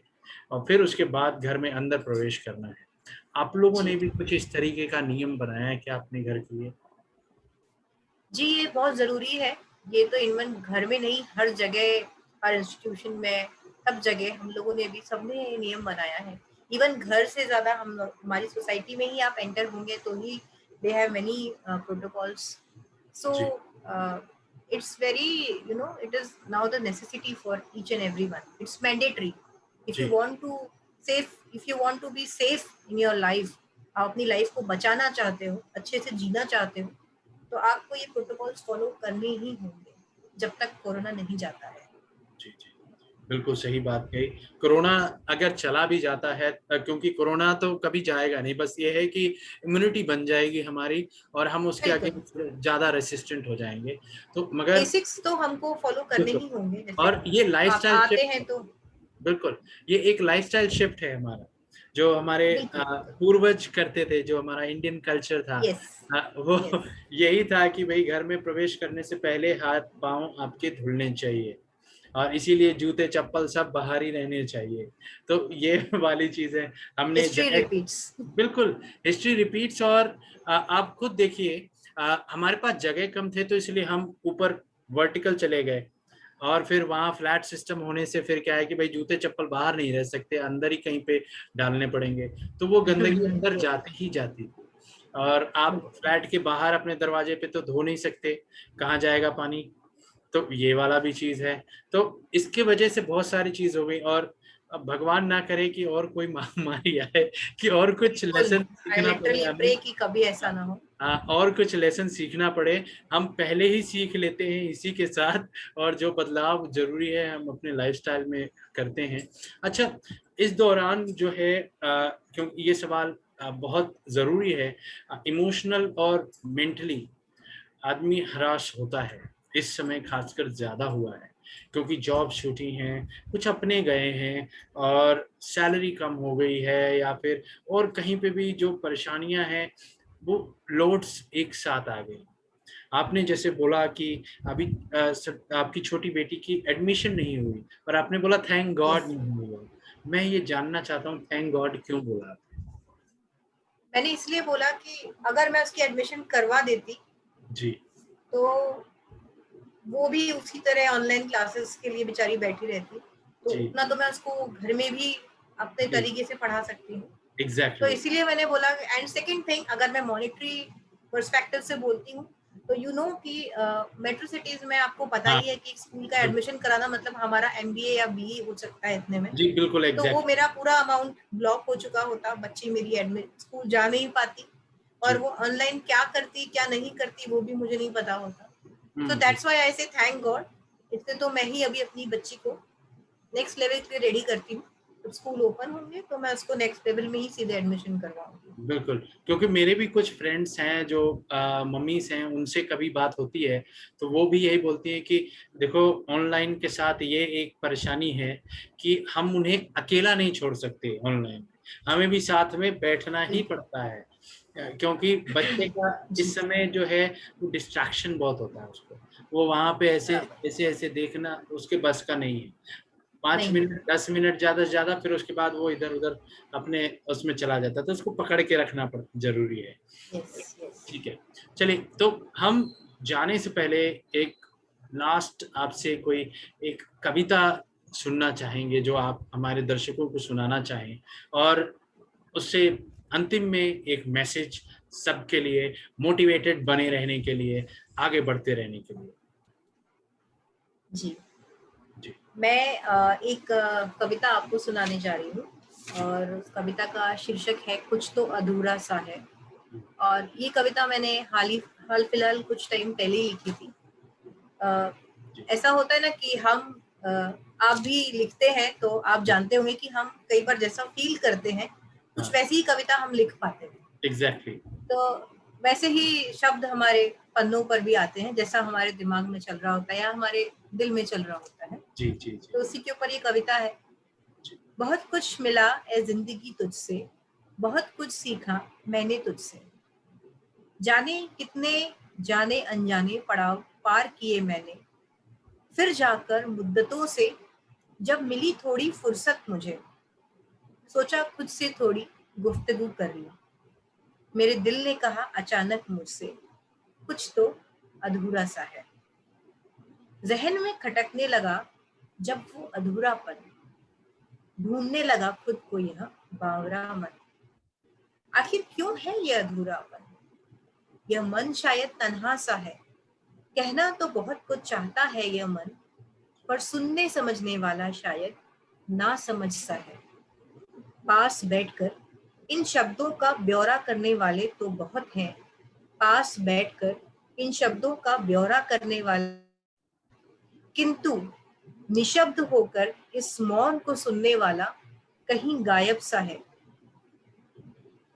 और फिर उसके बाद घर में अंदर प्रवेश करना है। आप लोगों जी। ने भी कुछ इस तरीके का नियम बनाया है क्या अपने घर के लिए? जी, ये बहुत ज़रूरी है। ये तो इवन घर में नहीं, हर जगह, हर इंस्टीट्यूशन में, सब जगह हम लोगों ने भी, सबने ये नियम बनाया है। इवन घर से ज़्यादा हम लोग, हमारी सोसाइटी में ही आप एंटर होंगे तो ही they have many protocols. So जी it's very, it is now the necessity for each and everyone. It's mandatory. If you जी want to if you want to be safe in your life, आप अपनी life को बचाना चाहते हो, अच्छे से जीना चाहते हो, तो आपको ये प्रोटोकॉल्स फॉलो करने ही होंगे जब तक कोरोना नहीं जाता है। जी जी, बिल्कुल सही बात कही। कोरोना अगर चला भी जाता है, क्योंकि कोरोना तो कभी जाएगा नहीं, बस ये है कि इम्यूनिटी बन जाएगी हमारी, और हम उसके बिल्कुल। अगेंस्ट ज्यादा रेसिस्टेंट हो जाएंगे। तो मगर बेसिक्स तो हमको फॉलो करने बिल्कुल, ही होंगे। जैसे और ये आप लाइफस्टाइल आते हैं शिफ्ट, तो बिल्कुल ये एक लाइफस्टाइल शिफ्ट है हमारा, जो हमारे बिल्कुल, बिल्कुल। पूर्वज करते थे, जो हमारा इंडियन कल्चर था। यस, वो यस। यही था कि भाई घर में प्रवेश करने से पहले हाथ पांव आपके धुलने चाहिए, और इसीलिए जूते चप्पल सब बाहर ही रहने चाहिए। तो ये वाली चीजें हमने हिस्ट्री जगह, रिपीट्स। बिल्कुल हिस्ट्री रिपीट्स। और आप खुद देखिए, हमारे पास जगह कम थे तो इसलिए हम ऊपर वर्टिकल चले गए, और फिर वहाँ फ्लैट सिस्टम होने से फिर क्या है कि भाई जूते चप्पल बाहर नहीं रह सकते, अंदर ही कहीं पे डालने पड़ेंगे। तो वो गंदगी अंदर जाती ही जाती थी। और आप बिल्कुल। फ्लैट के बाहर अपने दरवाजे पे तो धो नहीं सकते, कहाँ जाएगा पानी। तो ये वाला भी चीज है। तो इसके वजह से बहुत सारी चीज हो गई। और अब भगवान ना करे कि और कोई महामारी आए, कि और कुछ बिल्कुल, लेसन आई सीखना पड़े लिटरली हमें। प्रे कि कभी ऐसा ना हो। हाँ, और कुछ लेसन सीखना पड़े, हम पहले ही सीख लेते हैं इसी के साथ। और जो बदलाव जरूरी है हम अपने लाइफस्टाइल में करते हैं। अच्छा, इस दौरान जो है क्योंकि ये सवाल बहुत ज़रूरी है, इमोशनल और मेंटली आदमी हराश होता है, इस समय खासकर ज़्यादा हुआ है। क्योंकि जॉब छूटी हैं, कुछ अपने गए हैं और सैलरी कम हो गई है, या फिर और कहीं पे भी जो परेशानियां हैं वो लोड्स एक साथ आ गई। आपने जैसे बोला कि अभी आपकी छोटी बेटी की एडमिशन नहीं हुई, पर आपने बोला थैंक गॉड यस, नहीं हुआ। मैं ये जानना चाहता हूँ थैंक गॉड क्यों बोला आपने? मैंने इसलिए बोला कि अगर मैं उसकी एडमिशन करवा देती जी तो वो भी उसी तरह ऑनलाइन क्लासेस के लिए बेचारी बैठी रहती, तो जी उतना तो मैं उसको घर में भी अपने जी, तरीके से पढ़ा सकती हूँ। तो एग्जैक्टली। इसीलिए मैंने बोला। एंड सेकंड थिंग, अगर मैं मॉनेटरी पर्सपेक्टिव से बोलती हूँ तो यू नो कि मेट्रो सिटीज में आपको पता हाँ ही है कि स्कूल का बिल्कुल। एडमिशन कराना मतलब हमारा एमबीए या बीए हो सकता है इतने में। जी बिल्कुल तो वो एग्जैक्टली। मेरा पूरा अमाउंट ब्लॉक हो चुका होता, बच्ची मेरी एडमिट स्कूल जा नहीं पाती, और जी। वो ऑनलाइन क्या करती क्या नहीं करती वो भी मुझे नहीं पता होता। सो हम्म। दैट्स व्हाई आई से थैंक गॉड। इससे तो मैं ही अभी अपनी बच्ची को नेक्स्ट लेवल के लिए रेडी करती हूँ। जब स्कूल ओपन होंगे तो मैं उसको नेक्स्ट लेवल में ही सीधे एडमिशन करवाऊंगी। बिल्कुल, क्योंकि मेरे भी कुछ फ्रेंड्स हैं जो मम्मीज हैं, उनसे कभी बात होती है तो वो भी यही बोलती हैं कि देखो ऑनलाइन के साथ ये एक परेशानी है कि हम उन्हें अकेला नहीं छोड़ सकते ऑनलाइन, हमें भी साथ में बैठना ही बिल्कुल। पड़ता है। क्योंकि बच्चे का जी। इस समय जो है वो डिस्ट्रैक्शन बहुत होता है उसको, वो वहां पे ऐसे बराबर। ऐसे ऐसे देखना उसके बस का नहीं है। पाँच नहीं है। मिनट 10 मिनट ज्यादा से ज्यादा, फिर उसके बाद वो इधर उधर अपने उसमें चला जाता है, तो उसको पकड़ के रखना जरूरी है। Yes yes. ठीक है, चलिए तो हम जाने से पहले एक लास्ट आपसे कोई एक कविता सुनना चाहेंगे जो आप हमारे दर्शकों को सुनाना चाहें, और उससे अंतिम में एक मैसेज सबके लिए, मोटिवेटेड बने रहने के लिए, आगे बढ़ते रहने के लिए। जी। जी मैं एक कविता आपको सुनाने जा रही हूँ, जी और उस कविता का शीर्षक है कुछ तो अधूरा सा है। जी और ये कविता मैंने हाल फिलहाल कुछ टाइम पहले ही लिखी थी। अ, जी ऐसा होता है ना कि हम अ, आप भी लिखते हैं तो आप जानते होंगे कि हम कई बार जैसा फील करते हैं कुछ हाँ वैसी ही कविता हम लिख पाते हैं। एग्जैक्टली। तो वैसे ही शब्द हमारे पन्नों पर भी आते हैं, जैसा हमारे दिमाग में चल रहा होता है या हमारे दिल में चल रहा होता है। जी जी जी तो उसी के ऊपर ये कविता है। जी बहुत कुछ मिला ए जिंदगी तुझसे, बहुत कुछ सीखा मैंने तुझसे, जाने कितने जाने अनजाने पड़ाव पार किए मैंने, फिर जाकर मुद्दतों से जब मिली थोड़ी फुर्सत मुझे, सोचा खुद से थोड़ी गुफ्तगू कर लूं। मेरे दिल ने कहा अचानक मुझसे, कुछ तो अधूरा सा है। जहन में खटकने लगा जब वो अधूरापन, ढूंढने लगा खुद को यह बावरा मन। आखिर क्यों है ये अधूरापन? यह मन शायद तन्हा सा है, कहना तो बहुत कुछ चाहता है यह मन, पर सुनने समझने वाला शायद ना समझ सा है। पास बैठकर इन शब्दों का ब्यौरा करने वाले तो बहुत हैं, पास बैठकर इन शब्दों का ब्यौरा करने वाले, किंतु निशब्द होकर इस मौन को सुनने वाला कहीं गायब सा है।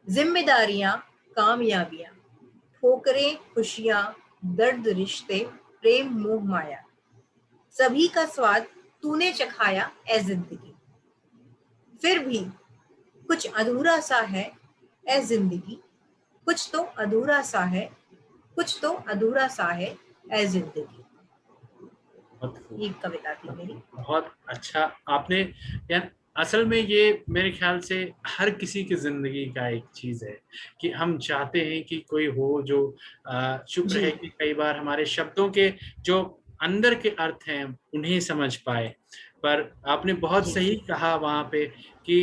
जिम्मेदारियां, कामयाबियां, ठोकरें, खुशियां, दर्द, रिश्ते, प्रेम, मोह, माया, सभी का स्वाद तूने चखाया ए जिंदगी। फिर भी कुछ अधूरा सा है ए जिंदगी, कुछ तो अधूरा सा है, कुछ तो अधूरा सा है ए जिंदगी। बहुत खूब। ये कविता थी मेरी। बहुत अच्छा आपने, यार असल में ये मेरे ख्याल से हर किसी की जिंदगी का एक चीज है कि हम चाहते हैं कि कोई हो जो शुक्र जी है कि कई बार हमारे शब्दों के जो अंदर के अर्थ हैं उन्हें समझ पाए। पर आपने बहुत जी। सही कहा वहां पे कि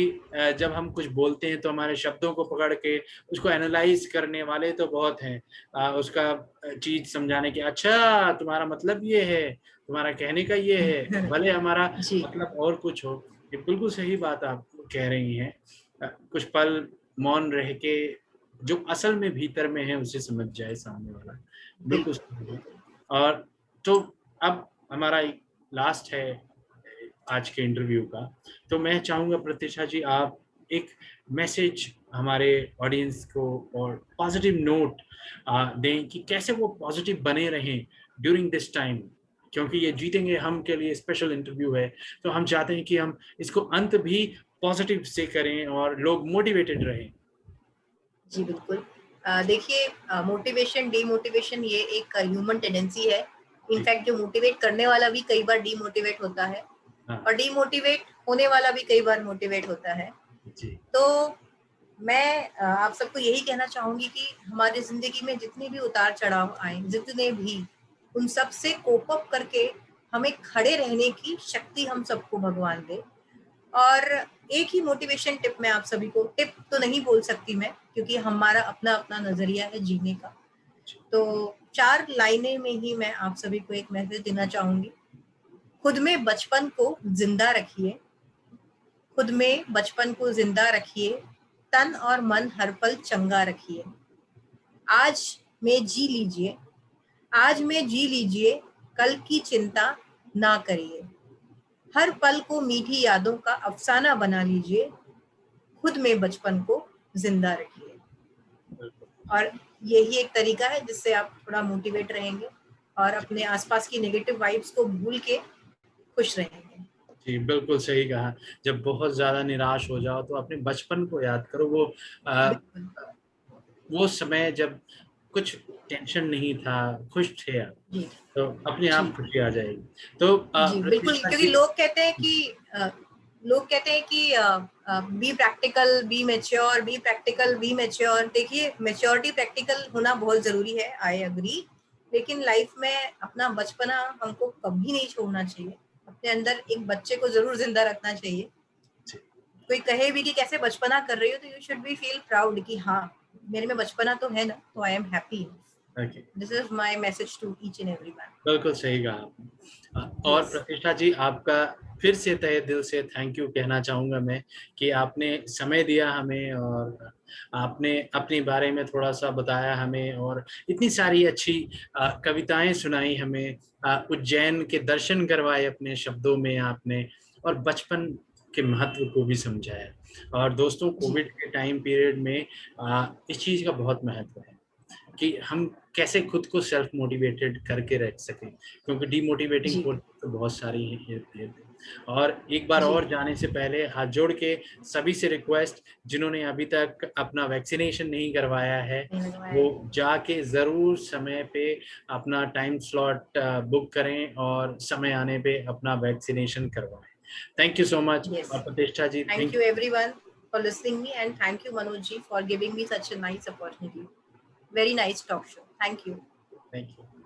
जब हम कुछ बोलते हैं तो हमारे शब्दों को पकड़ के उसको एनालाइज करने वाले तो बहुत हैं, उसका चीज समझाने के, अच्छा तुम्हारा मतलब ये है, तुम्हारा कहने का ये है, भले हमारा जी मतलब और कुछ हो। ये बिल्कुल सही बात आप कह रही हैं। कुछ पल मौन रह के जो असल में भीतर में है उसे समझ जाए सामने वाला, बिल्कुल बिल्कुल सही है। बिल्कुल। और तो अब हमारा लास्ट है आज के इंटरव्यू का, तो मैं चाहूंगा प्रतीक्षा जी आप एक मैसेज हमारे ऑडियंस को और पॉजिटिव नोट दें कि कैसे वो पॉजिटिव बने रहें ड्यूरिंग दिस टाइम, क्योंकि ये जीतेंगे हम के लिए स्पेशल इंटरव्यू है, तो हम चाहते हैं कि हम इसको अंत भी पॉजिटिव से करें और लोग मोटिवेटेड रहें। जी बिल्कुल। देखिए, मोटिवेशन डीमोटिवेशन ये एक ह्यूमन टेंडेंसी है। इनफैक्ट जो मोटिवेट करने वाला भी कई बार डीमोटिवेट होता है, और डीमोटिवेट होने वाला भी कई बार मोटिवेट होता है। जी तो मैं आप सबको यही कहना चाहूंगी कि हमारी जिंदगी में जितने भी उतार चढ़ाव आए, जितने भी, उन सब से कोप अप करके हमें खड़े रहने की शक्ति हम सबको भगवान दे। और एक ही मोटिवेशन टिप मैं आप सभी को, टिप तो नहीं बोल सकती मैं क्योंकि हमारा अपना अपना नजरिया है जीने का, तो 4 लाइनें में ही मैं आप सभी को एक मैसेज देना चाहूंगी। खुद में बचपन को जिंदा रखिए, खुद में बचपन को जिंदा रखिए, तन और मन हर पल चंगा रखिए। आज में जी लीजिए, आज में जी लीजिए, कल की चिंता ना करिए। हर पल को मीठी यादों का अफसाना बना लीजिए, खुद में बचपन को जिंदा रखिए। और यही एक तरीका है जिससे आप थोड़ा मोटिवेट रहेंगे और अपने आसपास की नेगेटिव वाइब्स को भूल के खुश रहेंगे। जी बिल्कुल सही कहा। जब बहुत ज्यादा निराश हो जाओ तो अपने बचपन को याद करो, बिल्कुल। वो समय जब कुछ टेंशन नहीं था, खुश थे आप, जी तो अपने जी आप खुशी आ जाएगी। तो जी बिल्कुल, प्रतिष्ठा क्योंकि जी, लोग कहते हैं कि be practical, be mature, be practical, be mature. देखिए, मैच्योरिटी प्रैक्टिकल होना बहुत जरूरी है, आई एग्री, लेकिन लाइफ में अपना बचपना हमको कभी नहीं छोड़ना चाहिए। अपने अंदर एक बच्चे को जरूर जिंदा रखना चाहिए। कोई कहे भी कि कैसे बचपना कर रही हो, तो you should be feel proud कि हाँ, मेरे में बचपना तो है ना, तो I am happy. Okay, this is my message to each and everyone. बिल्कुल सही कहा आपने। और यस। प्रतिष्ठा जी, आपका फिर से तहे दिल से थैंक यू कहना चाहूँगा मैं कि आपने समय दिया हमें और आपने अपने बारे में थोड़ा सा बताया हमें और इतनी सारी अच्छी कविताएं सुनाई हमें, उज्जैन के दर्शन करवाए अपने शब्दों में आपने, और बचपन के महत्व को भी समझाया। और दोस्तों, जी कोविड के टाइम पीरियड में इस चीज़ का बहुत महत्व है कि हम कैसे खुद को सेल्फ मोटिवेटेड करके रख सकें, क्योंकि डीमोटिवेटिंग जी फोर्स तो बहुत सारी हैं इर्द गिर्द। और एक बार जी और जाने से पहले हाथ जोड़ के सभी से रिक्वेस्ट, जिन्होंने अभी तक अपना वैक्सीनेशन नहीं करवाया है, वो जाके ज़रूर समय पे अपना टाइम स्लॉट बुक करें और समय आने पे अपना वैक्सीनेशन करवाएं। Thank you so much. yes. और प्रतिष्ठा जी, Thank thank you everyone for listening me, and thank you Manoj ji for giving me such a nice opportunity. Very nice talk show. Thank you. You.